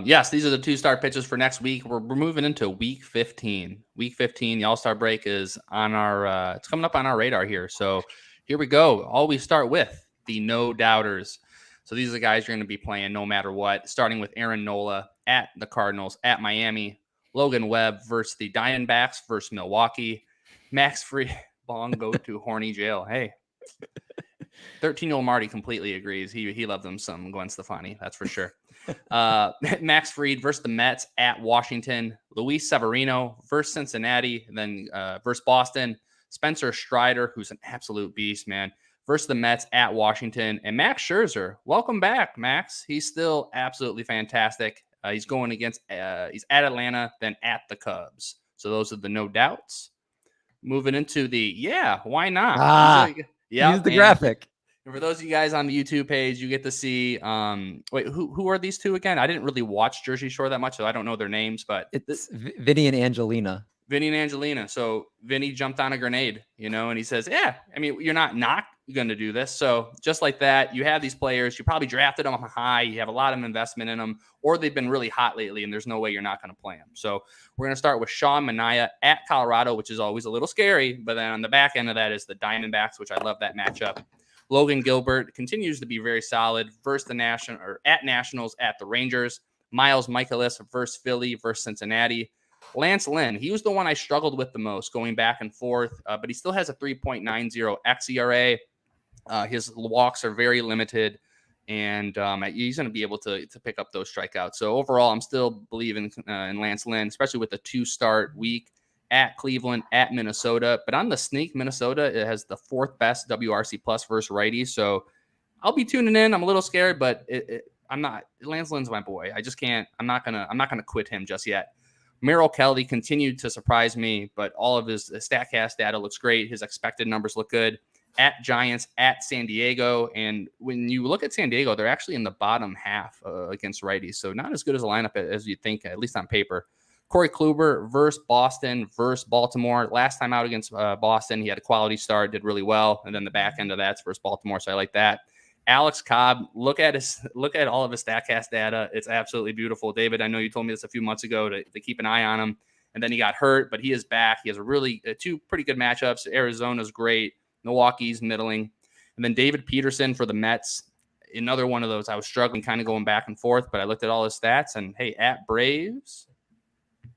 Yes, these are the 2 start pitches for next week. We're moving into week 15. Week 15, the All-Star break is on our it's coming up on our radar here. So here we go. Always start with the no doubters. So these are the guys you're going to be playing no matter what, starting with Aaron Nola at the Cardinals, at Miami, Logan Webb versus the Diamondbacks versus Milwaukee, Max Free Bong go to horny jail. Hey, 13-year-old Marty completely agrees. He loved them some Gwen Stefani, that's for sure. Max Fried versus the Mets at Washington. Luis Severino versus Cincinnati, then versus Boston. Spencer Strider, who's an absolute beast, man, versus the Mets at Washington. And Max Scherzer, welcome back, Max. He's still absolutely fantastic. He's going against, he's at Atlanta, then at the Cubs. So those are the no doubts. Moving into the, why not? Use the graphic. And for those of you guys on the YouTube page, you get to see, wait, who are these two again? I didn't really watch Jersey Shore that much, so I don't know their names, but it's Vinny and Angelina. Vinny and Angelina. So Vinny jumped on a grenade, and he says, you're not going to do this. So just like that, you have these players, you probably drafted them high, you have a lot of investment in them, or they've been really hot lately, and there's no way you're not going to play them. So we're going to start with Sean Manaea at Colorado, which is always a little scary, but then on the back end of that is the Diamondbacks, which I love that matchup. Logan Gilbert continues to be very solid versus the Nationals at the Rangers. Miles Michaelis versus Philly versus Cincinnati. Lance Lynn, he was the one I struggled with the most going back and forth, but he still has a 3.90 xERA. His walks are very limited, and he's going to be able to pick up those strikeouts. So overall, I'm still believing in Lance Lynn, especially with the 2-start week at Cleveland, at Minnesota. But on the sneak, Minnesota, it has the 4th best WRC plus versus righties. So I'll be tuning in. I'm a little scared, but I'm not. Lance Lynn's my boy. I just can't. I'm not gonna quit him just yet. Merrill Kelly continued to surprise me, but all of his StatCast data looks great. His expected numbers look good. At Giants, at San Diego. And when you look at San Diego, they're actually in the bottom half against righties. So not as good as a lineup as you think, at least on paper. Corey Kluber versus Boston versus Baltimore. Last time out against Boston, he had a quality start, did really well. And then the back end of that's versus Baltimore. So I like that. Alex Cobb, look at all of his StatCast data. It's absolutely beautiful. David, I know you told me this a few months ago to keep an eye on him. And then he got hurt, but he is back. He has two pretty good matchups. Arizona's great. Milwaukee's middling. And then David Peterson for the Mets. Another one of those. I was struggling kind of going back and forth, but I looked at all his stats and hey, at Braves.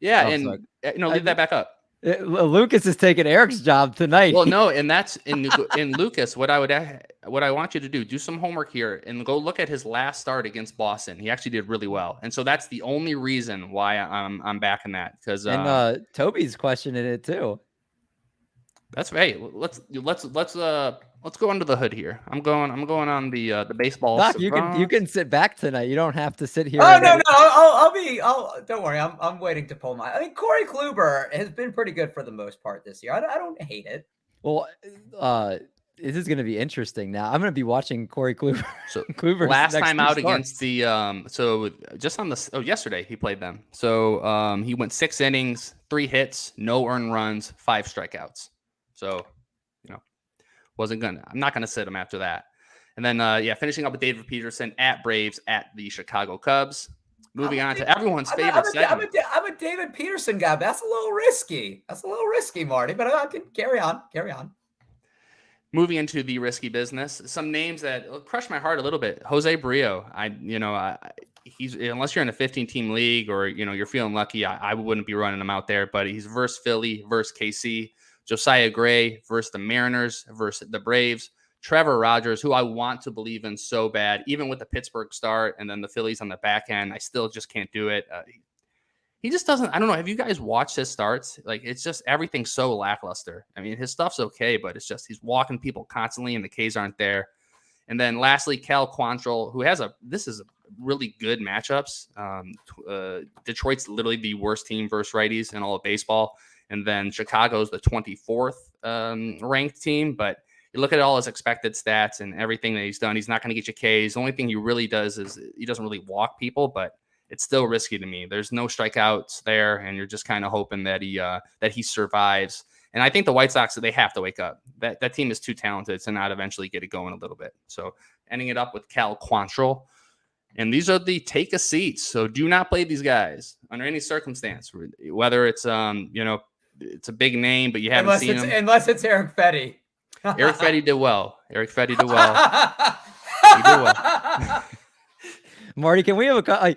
Yeah. Leave that back up. Lucas is taking Eric's job tonight. Well, no, and that's in Lucas. What I want you to do some homework here and go look at his last start against Boston. He actually did really well, and so that's the only reason why I'm backing that. Because Toby's questioning it too. That's right. Let's go under the hood here. I'm going on the baseball. Doc, you can sit back tonight. You don't have to sit here. Oh no, I'll don't worry. I'm waiting to pull my. I mean, Corey Kluber has been pretty good for the most part this year. I don't hate it. Well, this is going to be interesting. Now I'm going to be watching Corey Kluber. So Kluber's last time out against the yesterday he played them. So he went 6 innings, 3 hits, no earned runs, 5 strikeouts. So, I'm not gonna sit him after that. And then finishing up with David Peterson at Braves at the Chicago Cubs. Moving on to everyone's favorite segment. I'm a David Peterson guy. But that's a little risky. Marty. But I can carry on. Moving into the risky business, some names that crush my heart a little bit. Jose Brio. He's unless you're in a 15-team league or you're feeling lucky, I wouldn't be running him out there. But he's versus Philly, versus KC. Josiah Gray versus the Mariners versus the Braves. Trevor Rogers, who I want to believe in so bad, even with the Pittsburgh start and then the Phillies on the back end, I still just can't do it. He just doesn't. I don't know. Have you guys watched his starts? Like, it's just everything's so lackluster. I mean, his stuff's okay, but it's just he's walking people constantly and the Ks aren't there. And then lastly, Cal Quantrill, who has this is a really good matchups. Detroit's literally the worst team versus righties in all of baseball. And then Chicago's the 24th ranked team. But you look at all his expected stats and everything that he's done, he's not going to get you Ks. The only thing he really does is he doesn't really walk people, but it's still risky to me. There's no strikeouts there, and you're just kind of hoping that he survives. And I think the White Sox, they have to wake up. That team is too talented to not eventually get it going a little bit. So ending it up with Cal Quantrill. And these are the take a seat. So do not play these guys under any circumstance, whether it's, it's a big name, but you haven't seen him. Unless it's Eric Fetty. Eric Fetty did well. He did well. Marty, can we have I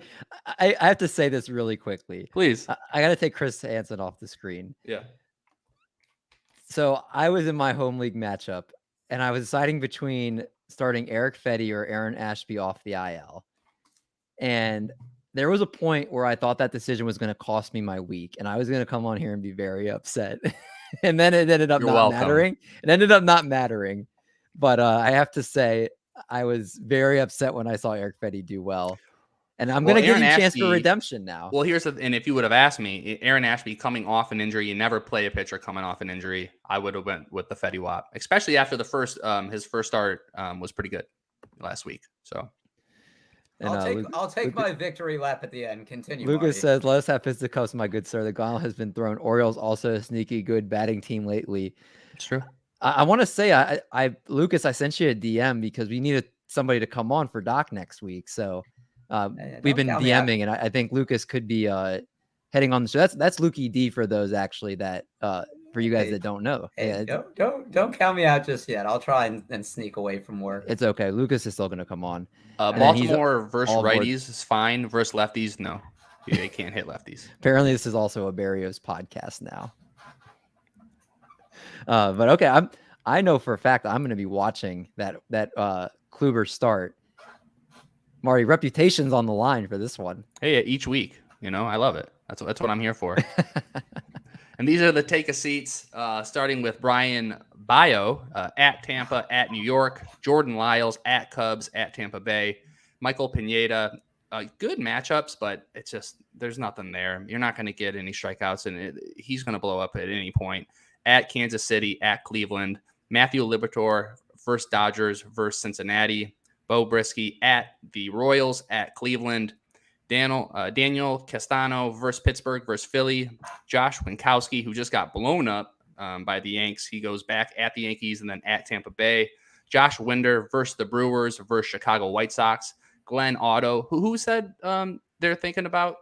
have to say this really quickly. Please. I got to take Chris Hansen off the screen. Yeah. So I was in my home league matchup, and I was deciding between starting Eric Fetty or Aaron Ashby off the IL. And there was a point where I thought that decision was going to cost me my week, and I was going to come on here and be very upset. And then it ended up not mattering. It ended up not mattering. But I have to say, I was very upset when I saw Eric Fetty do well. And I'm going to give you a chance for redemption now. Well, and if you would have asked me, Aaron Ashby coming off an injury, you never play a pitcher coming off an injury, I would have went with the Fetty Wap, especially after his first start was pretty good last week. So. And, I'll take my victory lap at the end. Continue. Lucas Marty. says, "Let us have fisticuffs, my good sir. The Gallo has been thrown. Orioles also a sneaky good batting team lately." It's true. I want to say, Lucas, I sent you a DM because we needed somebody to come on for Doc next week. So we've been DMing, and I think Lucas could be heading on the show. That's Lukey D for those actually that for you guys that don't know. Hey, don't count me out just yet. I'll try and sneak away from work. It's okay. Lucas is still going to come on. Baltimore versus righties is fine. Versus lefties, no. They can't hit lefties. Apparently, this is also a Barrios podcast now. But okay, I know for a fact I'm going to be watching that Kluber start. Marty, reputation's on the line for this one. Hey, each week, I love it. That's what I'm here for. And these are the take a seats, starting with Brian Bio at Tampa, at New York, Jordan Lyles at Cubs, at Tampa Bay, Michael Pineda. Good matchups, but it's just there's nothing there. You're not going to get any strikeouts, and he's going to blow up at any point. At Kansas City, at Cleveland, Matthew Liberatore versus Dodgers versus Cincinnati, Bo Brisky at the Royals, at Cleveland, Daniel Castano versus Pittsburgh versus Philly, Josh Winkowski, who just got blown up by the Yanks. He goes back at the Yankees and then at Tampa Bay. Josh Winder versus the Brewers versus Chicago White Sox. Glenn Otto, who said they're thinking about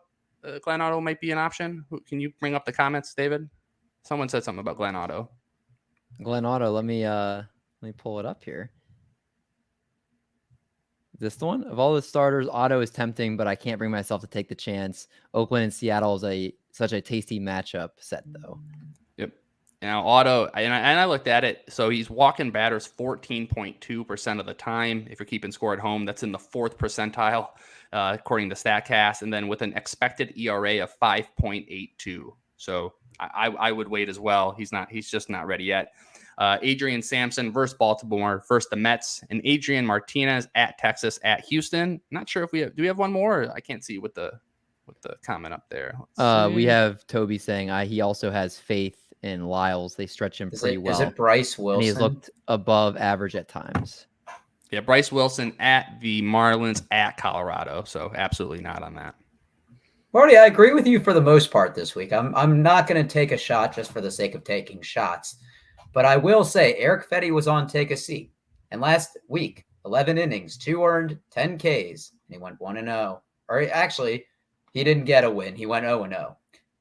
Glenn Otto might be an option. Can you bring up the comments, David? Someone said something about Glenn Otto. Glenn Otto, let me pull it up here. This one of all the starters, Otto is tempting, but I can't bring myself to take the chance. Oakland and Seattle is such a tasty matchup set, though. Yep. Now Otto, and I looked at it. So he's walking batters 14.2% of the time. If you're keeping score at home, that's in the 4th percentile, according to Statcast, and then with an expected ERA of 5.82. So I would wait as well. He's just not ready yet. Adrian Sampson versus Baltimore versus the Mets, and Adrian Martinez at Texas, at Houston. Not sure if do we have one more? I can't see with the comment up there. We have Toby saying he also has faith in Lyles. They stretch him pretty well. Is it Bryce Wilson? And he's looked above average at times. Yeah, Bryce Wilson at the Marlins, at Colorado. So absolutely not on that. Marty, I agree with you for the most part this week. I'm not going to take a shot just for the sake of taking shots. But I will say Eric Fetty was on Take a Seat. And last week, 11 innings, 2 earned, 10 Ks, and he went 1-0. Or actually, he didn't get a win. He went 0-0.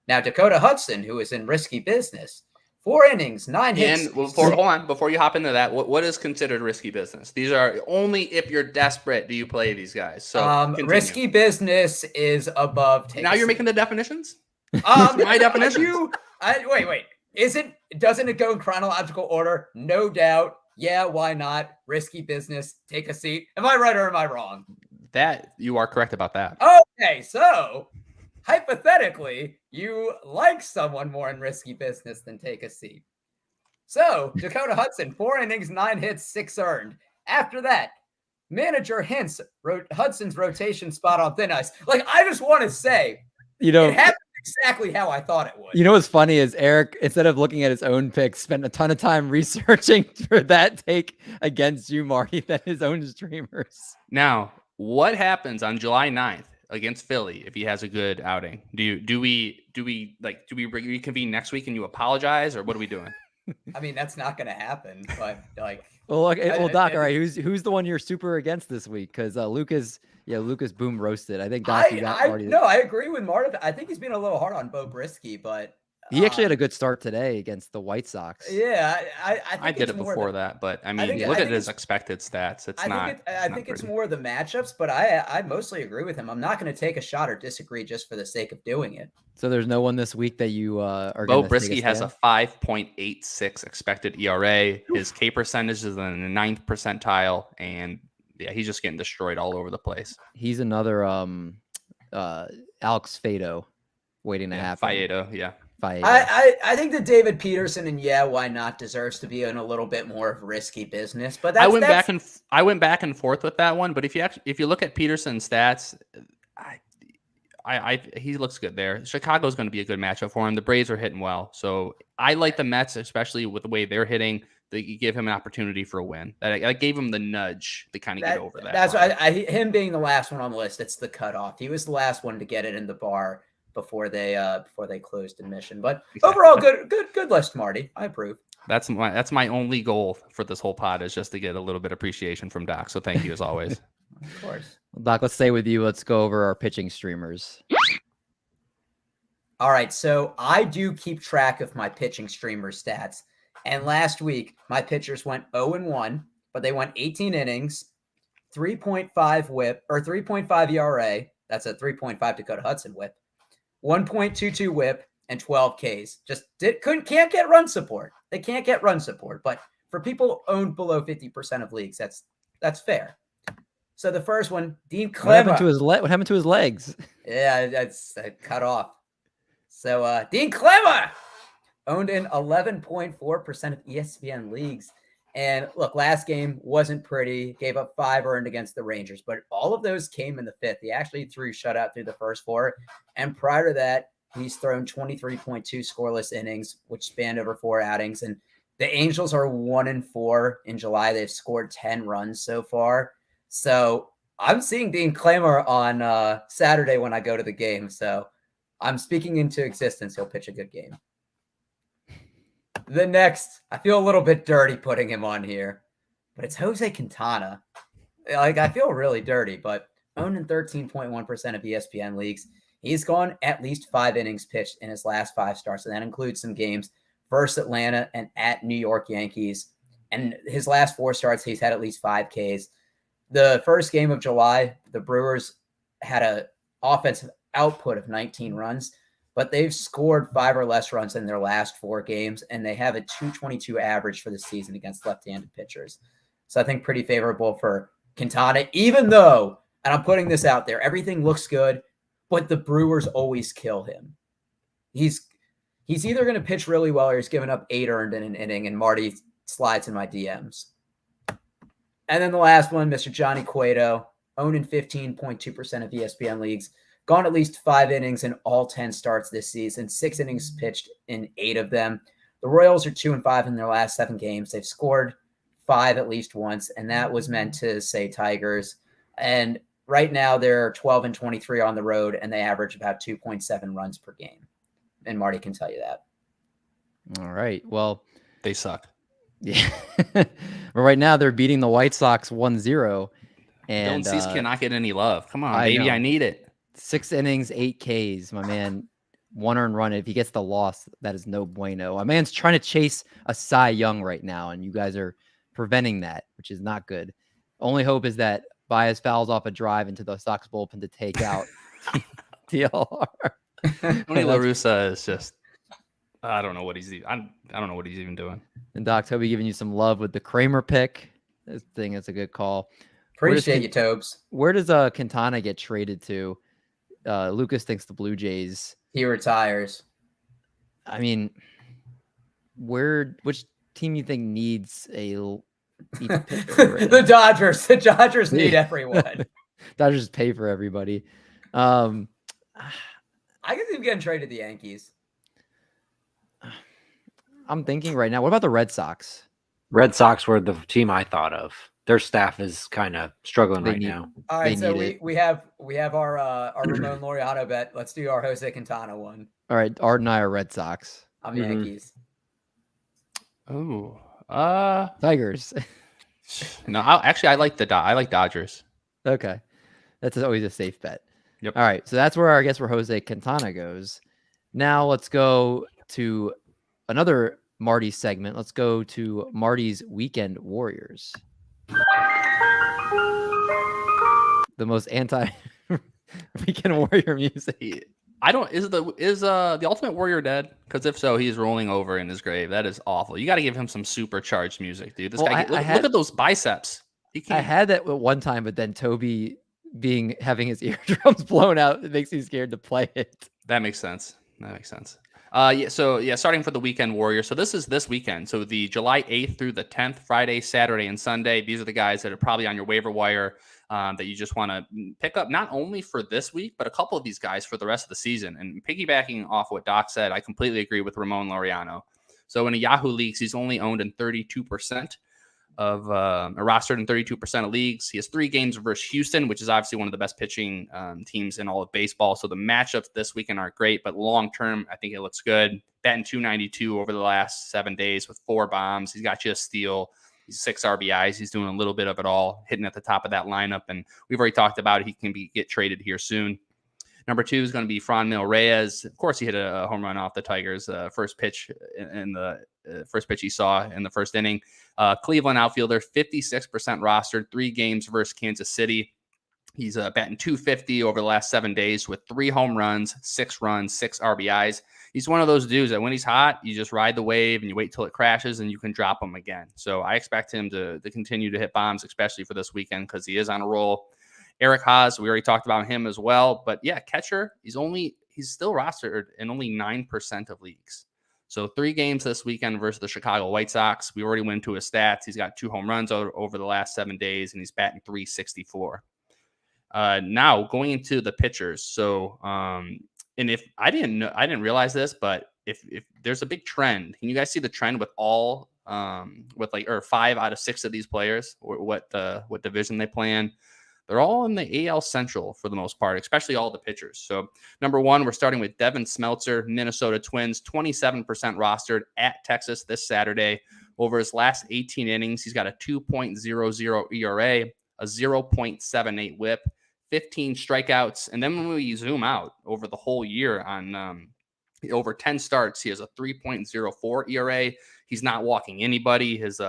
Now, Dakota Hudson, who is in risky business, 4 innings, 9 hits. And hold on, before you hop into that, what is considered risky business? These are only if you're desperate do you play these guys. So risky business is above Take Now a you're Seat. making the definitions? My definitions? Wait. Doesn't it go in chronological order? No doubt. Yeah, why not? Risky business. Take a seat. Am I right or am I wrong? That you are correct about that. Okay, so hypothetically, you like someone more in risky business than take a seat. So Dakota Hudson, 4 innings, 9 hits, 6 earned. After that, manager hints Hudson's rotation spot on thin ice. Like, I just want to say, it happened exactly how I thought it would. You know what's funny is Eric, instead of looking at his own picks, spent a ton of time researching for that take against you, Marty, than his own streamers. Now, what happens on July 9th against Philly if he has a good outing? Do we reconvene next week and you apologize, or what are we doing? I mean, that's not going to happen, but like. Well, Doc, all right, who's the one you're super against this week? Because Lucas boom roasted. I think Doc, I agree with Marta. I think he's been a little hard on Bo Brisky, but he actually had a good start today against the White Sox. Yeah, I did it before that, but I mean, look at his expected stats. I think it's more the matchups, but I mostly agree with him. I'm not going to take a shot or disagree just for the sake of doing it. So there's no one this week that you are. Bo Brisky has a 5.86 expected ERA. His K percentage is in the 9th percentile, and he's just getting destroyed all over the place. He's another Alex Fado waiting to happen. Faedo, yeah. I think that David Peterson and why not deserves to be in a little bit more of risky business. But I went back and forth with that one. But if you look at Peterson's stats, he looks good there. Chicago's going to be a good matchup for him. The Braves are hitting well, so I like the Mets, especially with the way they're hitting. That you give him an opportunity for a win. I gave him the nudge to kind of get over that. That's why him being the last one on the list. It's the cutoff. He was the last one to get it in the bar before they closed admission. But overall, good list, Marty. I approve. That's my only goal for this whole pod is just to get a little bit of appreciation from Doc. So thank you as always. Of course. Well, Doc, let's stay with you. Let's go over our pitching streamers. All right. So I do keep track of my pitching streamer stats. And last week, my pitchers went 0-1, but they went 18 innings, 3.5 whip or 3.5 ERA. That's a 3.5 Dakota Hudson whip, 1.22 whip, and 12 Ks. Can't get run support. They can't get run support. But for people owned below 50% of leagues, that's fair. So the first one, Dean Clemmer. What happened to his legs? Yeah, that's cut off. So Dean Clemmer owned in 11.4% of ESPN leagues. And look, last game wasn't pretty. Gave up 5 earned against the Rangers, but all of those came in the 5th. He actually threw shutout through the first 4. And prior to that, he's thrown 23.2 scoreless innings, which spanned over 4 outings. And the Angels are 1-4 in July. They've scored 10 runs so far. So I'm seeing Dean Clemmer on Saturday when I go to the game. So I'm speaking into existence. He'll pitch a good game. The next, I feel a little bit dirty putting him on here, but it's Jose Quintana. I feel really dirty, but owned in 13.1% of ESPN leagues. He's gone at least 5 innings pitched in his last 5 starts, and that includes some games versus Atlanta and at New York Yankees. And his last 4 starts, he's had at least 5 Ks. The first game of July, the Brewers had an offensive output of 19 runs, but they've scored 5 or less runs in their last 4 games, and they have a 222 average for the season against left-handed pitchers. So I think pretty favorable for Quintana, even though, and I'm putting this out there, everything looks good, but the Brewers always kill him. He's either going to pitch really well or he's given up 8 earned in an inning, and Marty slides in my DMs. And then the last one, Mr. Johnny Cueto, owned in 15.2% of ESPN leagues, gone at least 5 innings in all 10 starts this season, 6 innings pitched in 8 of them. The Royals are 2-5 in their last 7 games. They've scored 5 at least once, and that was meant to say Tigers. And right now they're 12-23 on the road, and they average about 2.7 runs per game. And Marty can tell you that. All right. Well, they suck. Yeah. But right now they're beating the White Sox 1-0. And Dylan Cease cannot get any love. Come on, baby. I need it. 6 innings, 8 Ks, my man. 1 earned run. If he gets the loss, that is no bueno. My man's trying to chase a Cy Young right now, and you guys are preventing that, which is not good. Only hope is that Baez fouls off a drive into the Sox bullpen to take out TLR. Tony La Russa is just, I don't know what he's even doing. And Doc Toby giving you some love with the Kramer pick. This thing is a good call. Appreciate you, Tobes. Where does Quintana get traded to? Lucas thinks the Blue Jays. He retires. I mean, which team you think needs the Dodgers. The Dodgers need everyone. Dodgers pay for everybody. I can see him getting traded to the Yankees. I'm thinking right now. What about the Red Sox? Red Sox were the team I thought of. Their staff is kind of struggling now. All right, so we have our Ramon Laureano bet. Let's do our Jose Quintana one. All right, Art and I are Red Sox. I'm Yankees. Oh, Tigers. No, I like Dodgers. Okay, that's always a safe bet. Yep. All right, so that's where I guess where Jose Quintana goes. Now let's go to another Marty segment. Let's go to Marty's Weekend Warriors. The most anti Weekend Warrior music. Is the Ultimate Warrior dead? Because if so, he's rolling over in his grave. That is awful. You got to give him some supercharged music, dude. This guy, look at those biceps. I had that at one time, but then Toby having his eardrums blown out, it makes me scared to play it. That makes sense. Starting for the weekend warrior. So this is this weekend. So the July 8th through the 10th, Friday, Saturday, and Sunday. These are the guys that are probably on your waiver wire that you just want to pick up, not only for this week, but a couple of these guys for the rest of the season. And piggybacking off what Doc said, I completely agree with Ramon Laureano. So in a Yahoo leagues, he's only owned in 32% of rostered in 32% of leagues. He has 3 games versus Houston, which is obviously one of the best pitching teams in all of baseball. So the matchups this weekend aren't great, but long term, I think it looks good. Batting 292 over the last 7 days with 4 bombs. He's got you a steal. He's 6 RBIs. He's doing a little bit of it all, hitting at the top of that lineup. And we've already talked about it. He can get traded here soon. Number 2 is going to be Franmil Reyes. Of course, he hit a home run off the Tigers' first pitch in the first pitch he saw in the first inning. Cleveland outfielder, 56% rostered, 3 games versus Kansas City. He's batting 250 over the last 7 days with 3 home runs, 6 RBIs. He's one of those dudes that when he's hot, you just ride the wave and you wait till it crashes and you can drop him again. So I expect him to continue to hit bombs, especially for this weekend because he is on a roll. Eric Haase, we already talked about him as well. But yeah, catcher, he's still rostered in only 9% of leagues. So 3 games this weekend versus the Chicago White Sox. We already went to his stats. He's got 2 home runs over the last 7 days, and he's batting .364. Now going into the pitchers. So, and if I didn't realize this, but if there's a big trend, can you guys see the trend with all, or 5 out of 6 of these players, or what division they play in? They're all in the AL Central for the most part, especially all the pitchers. So number 1, we're starting with Devin Smeltzer, Minnesota Twins, 27% rostered at Texas this Saturday. Over his last 18 innings, he's got a 2.00 ERA, a 0.78 whip, 15 strikeouts. And then when we zoom out over the whole year on over 10 starts, he has a 3.04 ERA. He's not walking anybody. His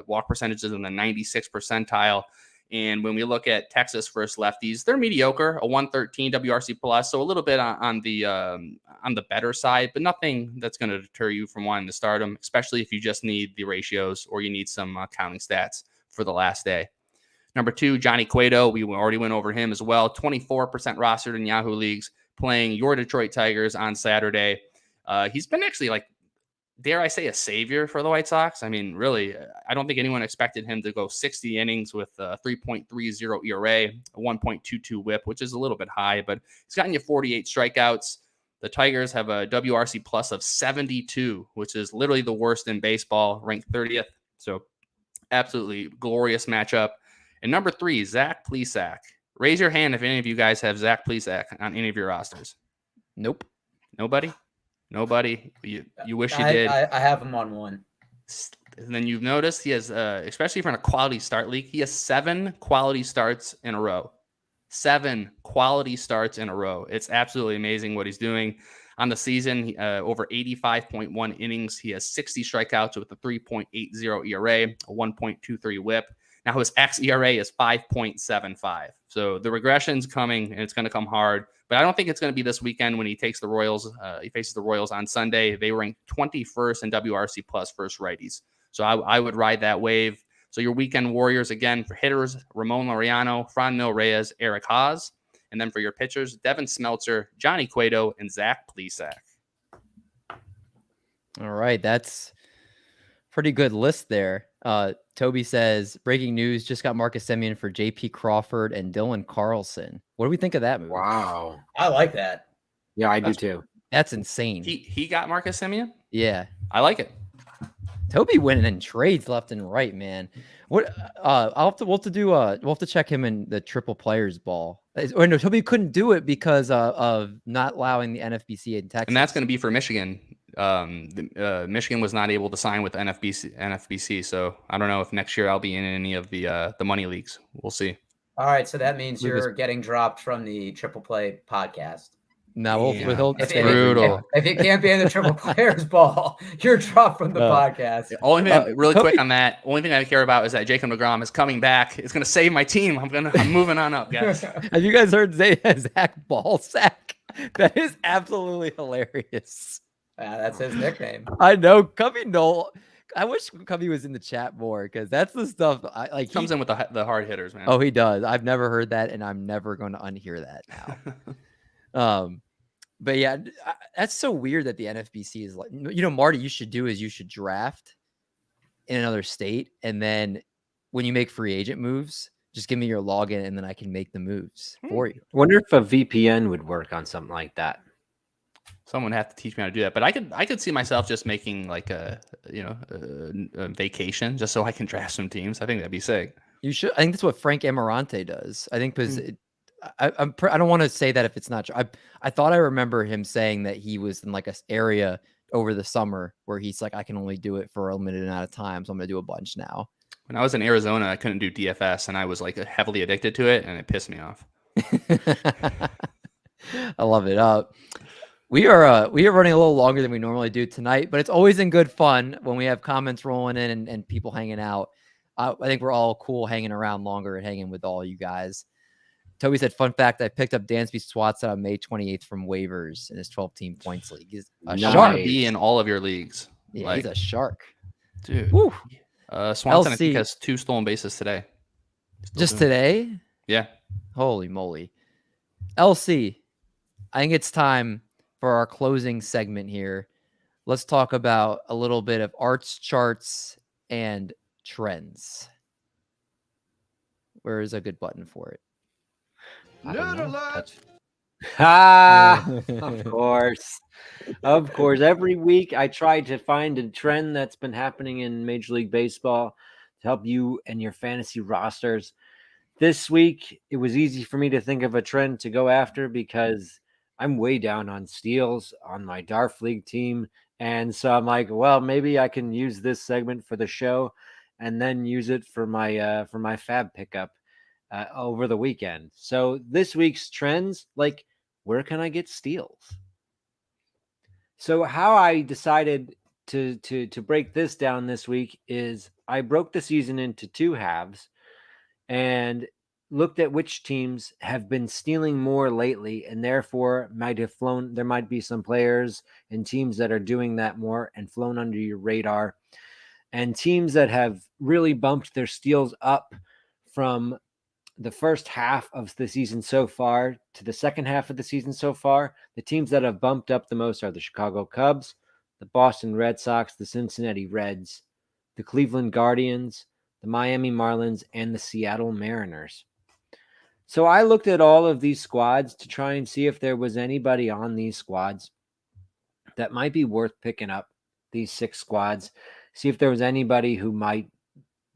walk percentage is in the 96th percentile. And when we look at Texas versus lefties, they're mediocre, a 113 WRC plus, so a little bit on the better side, but nothing that's going to deter you from wanting to start them, especially if you just need the ratios or you need some counting stats for the last day. Number 2, Johnny Cueto. We already went over him as well. 24% rostered in Yahoo leagues, playing your Detroit Tigers on Saturday. He's been actually, dare I say, a savior for the White Sox. I mean, really, I don't think anyone expected him to go 60 innings with a 3.30 ERA, a 1.22 whip, which is a little bit high, but he's gotten you 48 strikeouts. The Tigers have a WRC plus of 72, which is literally the worst in baseball, ranked 30th. So absolutely glorious matchup. And number 3, Zach Plesac. Raise your hand if any of you guys have Zach Plesac on any of your rosters. Nope. Nobody? You wish you did. I have him on one. And then you've noticed he has, especially for a quality start league, he has 7 quality starts in a row. 7 quality starts in a row. It's absolutely amazing what he's doing on the season. Over 85.1 innings. He has 60 strikeouts with a 3.80 ERA, a 1.23 whip. Now his xERA is 5.75. So the regression's coming, and it's going to come hard. But I don't think it's going to be this weekend when he takes the Royals. He faces the Royals on Sunday. They rank 21st in WRC plus versus righties. So I would ride that wave. So your weekend warriors, again, for hitters, Ramon Laureano, Franmil Reyes, Eric Haase. And then for your pitchers, Devin Smeltzer, Johnny Cueto, and Zach Plesac. All right. That's pretty good list there. Toby says, breaking news, just got Marcus Semien for JP Crawford and Dylan Carlson. What do we think of that move? Wow. I like that. Yeah, I do too. That's insane. He got Marcus Semien? Yeah. I like it. Toby winning in trades left and right, man. What we'll have to check him in the triple players ball. Or no, Toby couldn't do it because of not allowing the NFBC in Texas. And that's going to be for Michigan. Michigan was not able to sign with NFBC, so I don't know if next year I'll be in any of the money leagues. We'll see. All right, so that means you're getting dropped from the Triple Play podcast. No, it's brutal. If you can't be in the Triple Players Ball, you're dropped from the podcast. The only thing, really quick on that, only thing I care about is that Jacob deGrom is coming back. It's going to save my team. I'm moving on up, guys. Have you guys heard Zach Ballsack? That is absolutely hilarious. That's his nickname. I know. Cubby I wish Cubby was in the chat more because that's the stuff I like. Comes in with the hard hitters, man. Oh, he does. I've never heard that, and I'm never going to unhear that now. But yeah, that's so weird that the NFBC is like, Marty, you should draft in another state, and then when you make free agent moves, just give me your login, and then I can make the moves for you. I wonder if a VPN would work on something like that. Someone would have to teach me how to do that, but I could see myself just making like a vacation just so I can draft some teams. I think that'd be sick. You should. I think that's what Frank Amarante does. I think because I don't want to say that if it's not true. I thought I remember him saying that he was in like a area over the summer where he's like, I can only do it for a limited amount of time, so I'm gonna do a bunch now. When I was in Arizona, I couldn't do DFS, and I was like heavily addicted to it, and it pissed me off. I love it. We are running a little longer than we normally do tonight, but it's always in good fun when we have comments rolling in and people hanging out. I think we're all cool hanging around longer and hanging with all you guys. Toby said, fun fact, I picked up Dansby Swats on May 28th from waivers in his 12-team points league. He's a shark. Be in all of your leagues. Yeah, he's a shark. Dude. Woo. Swanson, I think, has 2 stolen bases today. Just today? Yeah. Holy moly. LC, I think it's time for our closing segment here. Let's talk about a little bit of arts, charts, and trends. Where is a good button for it? Of course. Of course. Every week I try to find a trend that's been happening in Major League Baseball to help you and your fantasy rosters. This week, it was easy for me to think of a trend to go after because I'm way down on steals on my Darf League team. And so I'm like, well, maybe I can use this segment for the show and then use it for my fab pickup over the weekend. So this week's trends, like, where can I get steals? So how I decided to break this down this week is I broke the season into 2 halves and looked at which teams have been stealing more lately and therefore might have flown. There might be some players and teams that are doing that more and flown under your radar, and teams that have really bumped their steals up from the first half of the season so far to the second half of the season so far. The teams that have bumped up the most are the Chicago Cubs, the Boston Red Sox, the Cincinnati Reds, the Cleveland Guardians, the Miami Marlins, and the Seattle Mariners. So I looked at all of these squads to try and see if there was anybody on these squads that might be worth picking up, these 6 squads, see if there was anybody who might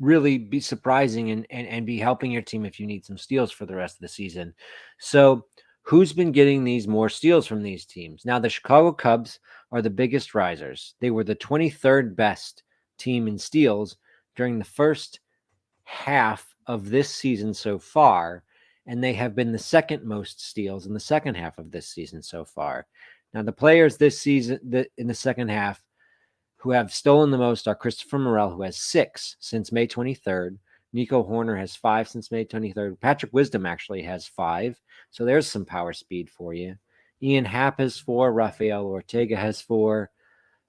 really be surprising and be helping your team if you need some steals for the rest of the season. So who's been getting these more steals from these teams? Now, the Chicago Cubs are the biggest risers. They were the 23rd best team in steals during the first half of this season so far, and they have been the second most steals in the second half of this season so far. Now, the players this season in the second half who have stolen the most are Christopher Morel, who has 6 since May 23rd. Nico Horner has 5 since May 23rd. Patrick Wisdom actually has 5. So there's some power speed for you. Ian Happ has 4. Rafael Ortega has 4.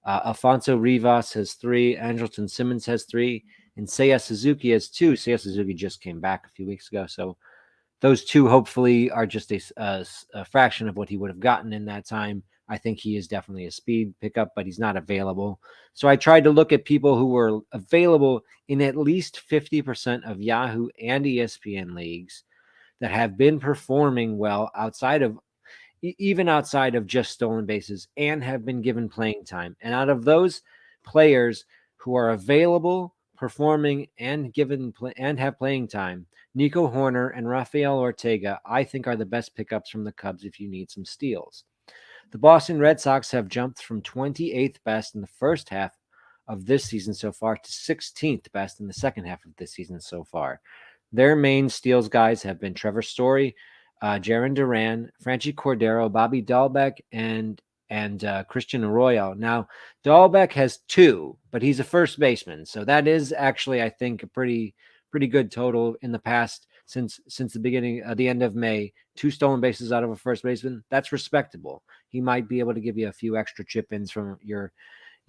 Alfonso Rivas has 3. Andrelton Simmons has 3. And Seiya Suzuki has 2. Seiya Suzuki just came back a few weeks ago. So those 2 hopefully are just a fraction of what he would have gotten in that time. I think he is definitely a speed pickup, but he's not available. So I tried to look at people who were available in at least 50% of Yahoo and ESPN leagues that have been performing well even outside of just stolen bases and have been given playing time. And out of those players who are available, performing, and have playing time, Nico Horner and Rafael Ortega, I think, are the best pickups from the Cubs if you need some steals. The Boston Red Sox have jumped from 28th best in the first half of this season so far to 16th best in the second half of this season so far. Their main steals guys have been Trevor Story, Jarren Duran, Franchi Cordero, Bobby Dahlbeck, and Christian Arroyo. Now, Dahlbeck has 2, but he's a first baseman. So that is actually, I think, a pretty good total in the past since the beginning, the end of May. 2 stolen bases out of a first baseman. That's respectable. He might be able to give you a few extra chip-ins from your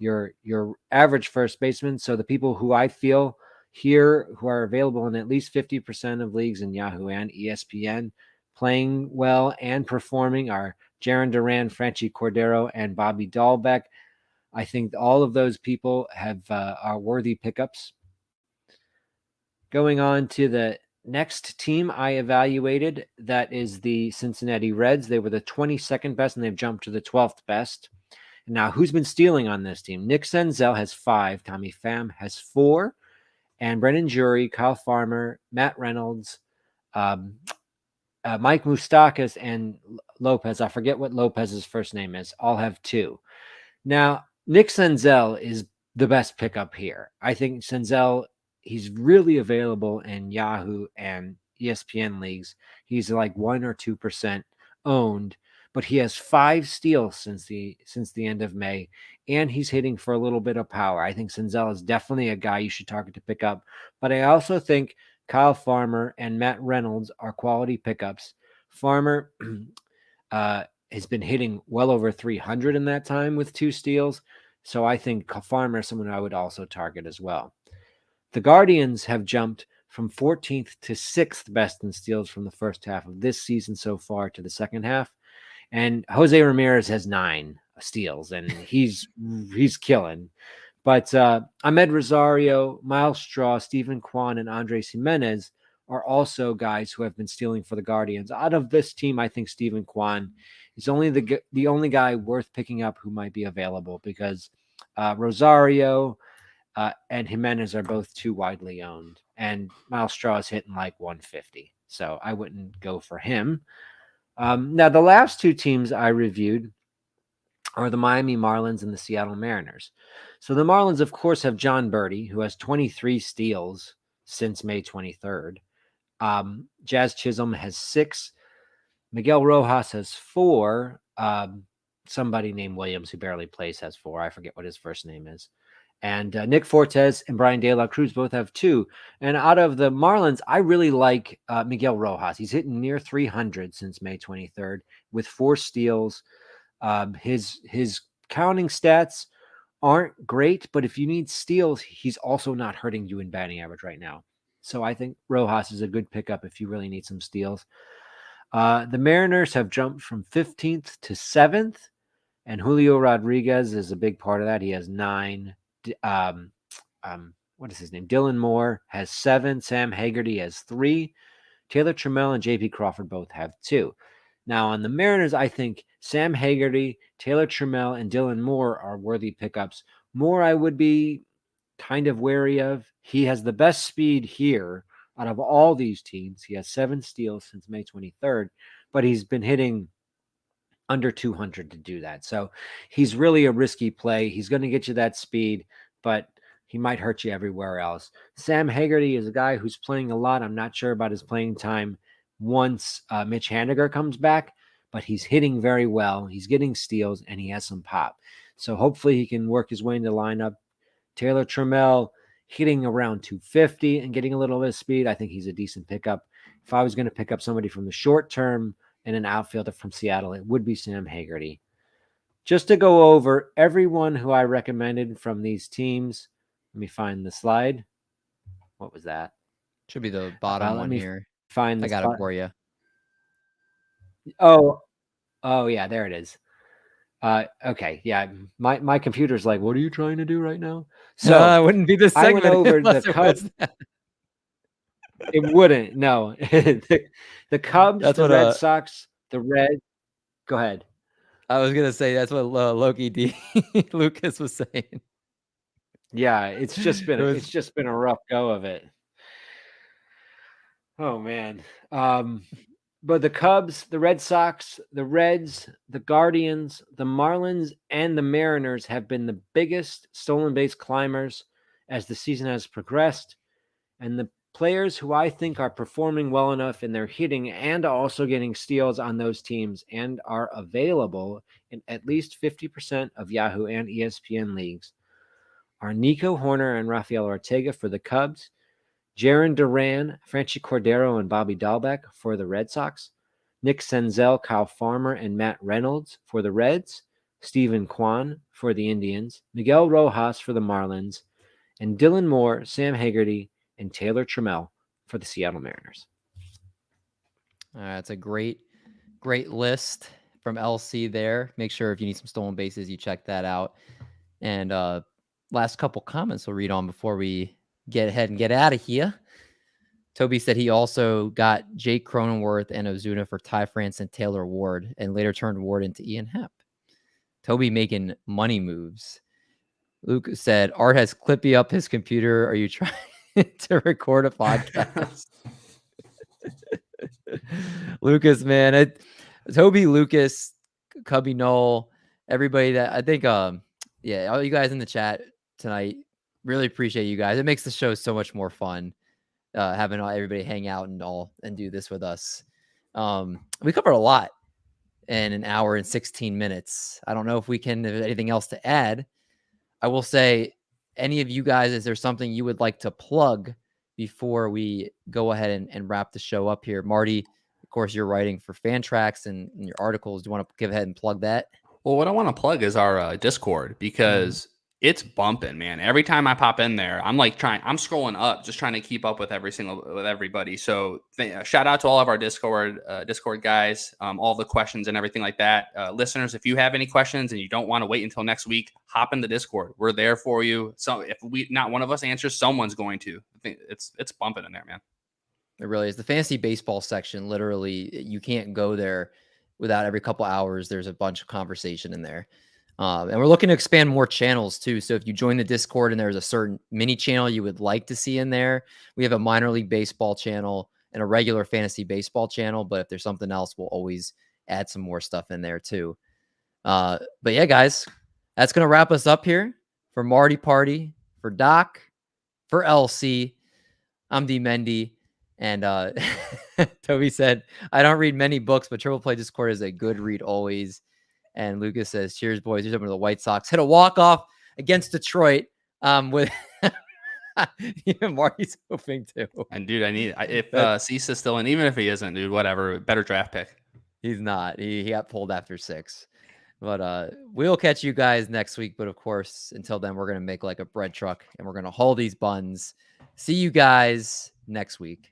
your average first baseman. So the people who I feel here who are available in at least 50% of leagues in Yahoo and ESPN, playing well and performing, are Jaron Duran, Franchi Cordero, and Bobby Dahlbeck. I think all of those people are worthy pickups. Going on to the next team I evaluated, that is the Cincinnati Reds. They were the 22nd best, and they've jumped to the 12th best. Now, who's been stealing on this team? Nick Senzel has 5. Tommy Pham has 4. And Brennan Jury, Kyle Farmer, Matt Reynolds, Mike Moustakas, and Lopez. I forget what Lopez's first name is. All have 2. Now, Nick Senzel is the best pickup here. I think Senzel, he's really available in Yahoo and ESPN leagues. He's like 1 or 2% owned, but he has 5 steals since the end of May, and he's hitting for a little bit of power. I think Senzel is definitely a guy you should target to pick up, but I also think Kyle Farmer and Matt Reynolds are quality pickups. Farmer has been hitting well over 300 in that time with 2 steals, so I think Farmer is someone I would also target as well. The Guardians have jumped from 14th to 6th best in steals from the first half of this season so far to the second half. And Jose Ramirez has 9 steals, and he's killing. But Ahmed Rosario, Miles Straw, Stephen Kwan, and Andres Jimenez are also guys who have been stealing for the Guardians. Out of this team, I think Stephen Kwan is only the only guy worth picking up who might be available, because Rosario and Jimenez are both too widely owned, and Miles Straw is hitting like 150, so I wouldn't go for him. Now, the last 2 teams I reviewed are the Miami Marlins and the Seattle Mariners. So the Marlins, of course, have John Birdie, who has 23 steals since May 23rd. Jazz Chisholm has 6. Miguel Rojas has 4. Somebody named Williams, who barely plays, has 4. I forget what his first name is. And Nick Fortes and Brian De La Cruz both have 2. And out of the Marlins, I really like Miguel Rojas. He's hitting near 300 since May 23rd with 4 steals. His counting stats aren't great, but if you need steals, he's also not hurting you in batting average right now. So I think Rojas is a good pickup if you really need some steals. The Mariners have jumped from 15th to 7th, and Julio Rodriguez is a big part of that. He has 9. What is his name? Dylan Moore has 7. Sam Haggerty has 3. Taylor Trammell and JP Crawford both have 2. Now, on the Mariners, I think Sam Haggerty, Taylor Trammell, and Dylan Moore are worthy pickups. Moore, I would be kind of wary of. He has the best speed here out of all these teams. He has 7 steals since May 23rd, but he's been hitting under 200 to do that. So he's really a risky play. He's going to get you that speed, but he might hurt you everywhere else. Sam Haggerty is a guy who's playing a lot. I'm not sure about his playing time once Mitch Haniger comes back, but he's hitting very well. He's getting steals, and he has some pop. So hopefully he can work his way into the lineup. Taylor Trammell hitting around 250 and getting a little bit of speed. I think he's a decent pickup. If I was going to pick up somebody from the short term and an outfielder from Seattle, it would be Sam Haggerty. Just to go over everyone who I recommended from these teams, let me find the slide. What was that? Should be the bottom one here. Find. I got it for you. Oh, yeah, there it is. Okay, yeah. My computer's like, what are you trying to do right now? So it wouldn't be the segment. I went over the Cubs. It wouldn't. No, the Cubs, that's the what, Red Sox, the Reds. Go ahead. I was gonna say that's what Loki D Lucas was saying. Yeah, it's just been a rough go of it. Oh man. But the Cubs, the Red Sox, the Reds, the Guardians, the Marlins, and the Mariners have been the biggest stolen base climbers as the season has progressed. And the players who I think are performing well enough in their hitting and also getting steals on those teams and are available in at least 50% of Yahoo and ESPN leagues are Nico Horner and Rafael Ortega for the Cubs, Jaron Duran, Franchi Cordero, and Bobby Dahlbeck for the Red Sox, Nick Senzel, Kyle Farmer, and Matt Reynolds for the Reds, Stephen Kwan for the Indians, Miguel Rojas for the Marlins, and Dylan Moore, Sam Haggerty, and Taylor Trammell for the Seattle Mariners. It's a great list from LC there. Make sure if you need some stolen bases, you check that out. And last couple comments we'll read on before we get ahead and get out of here. Toby said he also got Jake Cronenworth and Ozuna for Ty France and Taylor Ward, and later turned Ward into Ian Happ. Toby making money moves. Luke said, Art has Clippy up his computer. Are you trying to record a podcast? Lucas, man. Toby, Lucas, Cubby Knoll, everybody that I think, yeah, all you guys in the chat tonight, really appreciate you guys. It makes the show so much more fun. Having everybody hang out and do this with us. We covered a lot in an hour and 16 minutes. I don't know if there's anything else to add. I will say, any of you guys, is there something you would like to plug before we go ahead and wrap the show up here? Marty, of course, you're writing for Fantrax and your articles. Do you want to give ahead and plug that? Well, what I want to plug is our Discord, because it's bumping, man. Every time I pop in there, I'm scrolling up, just trying to keep up with everybody. So shout out to all of our Discord guys, all the questions and everything like that. Listeners, if you have any questions and you don't want to wait until next week, hop in the Discord. We're there for you. So if not one of us answers, someone's going to. I think it's bumping in there, man. It really is. The fantasy baseball section, literally, you can't go there without every couple hours. There's a bunch of conversation in there. And we're looking to expand more channels too. So if you join the Discord and there's a certain mini channel you would like to see in there, we have a minor league baseball channel and a regular fantasy baseball channel. But if there's something else, we'll always add some more stuff in there too. But yeah, guys, that's going to wrap us up here for Marty Party, for Doc, for LC. I'm D Mendy. And Toby said, I don't read many books, but Triple Play Discord is a good read always. And Lucas says, cheers, boys. Here's over to the White Sox. Hit a walk-off against Detroit with even Marty's hoping to. And, dude, if Cease's still in, even if he isn't, dude, whatever. Better draft pick. He's not. He got pulled after 6. But we'll catch you guys next week. But, of course, until then, we're going to make like a bread truck, and we're going to haul these buns. See you guys next week.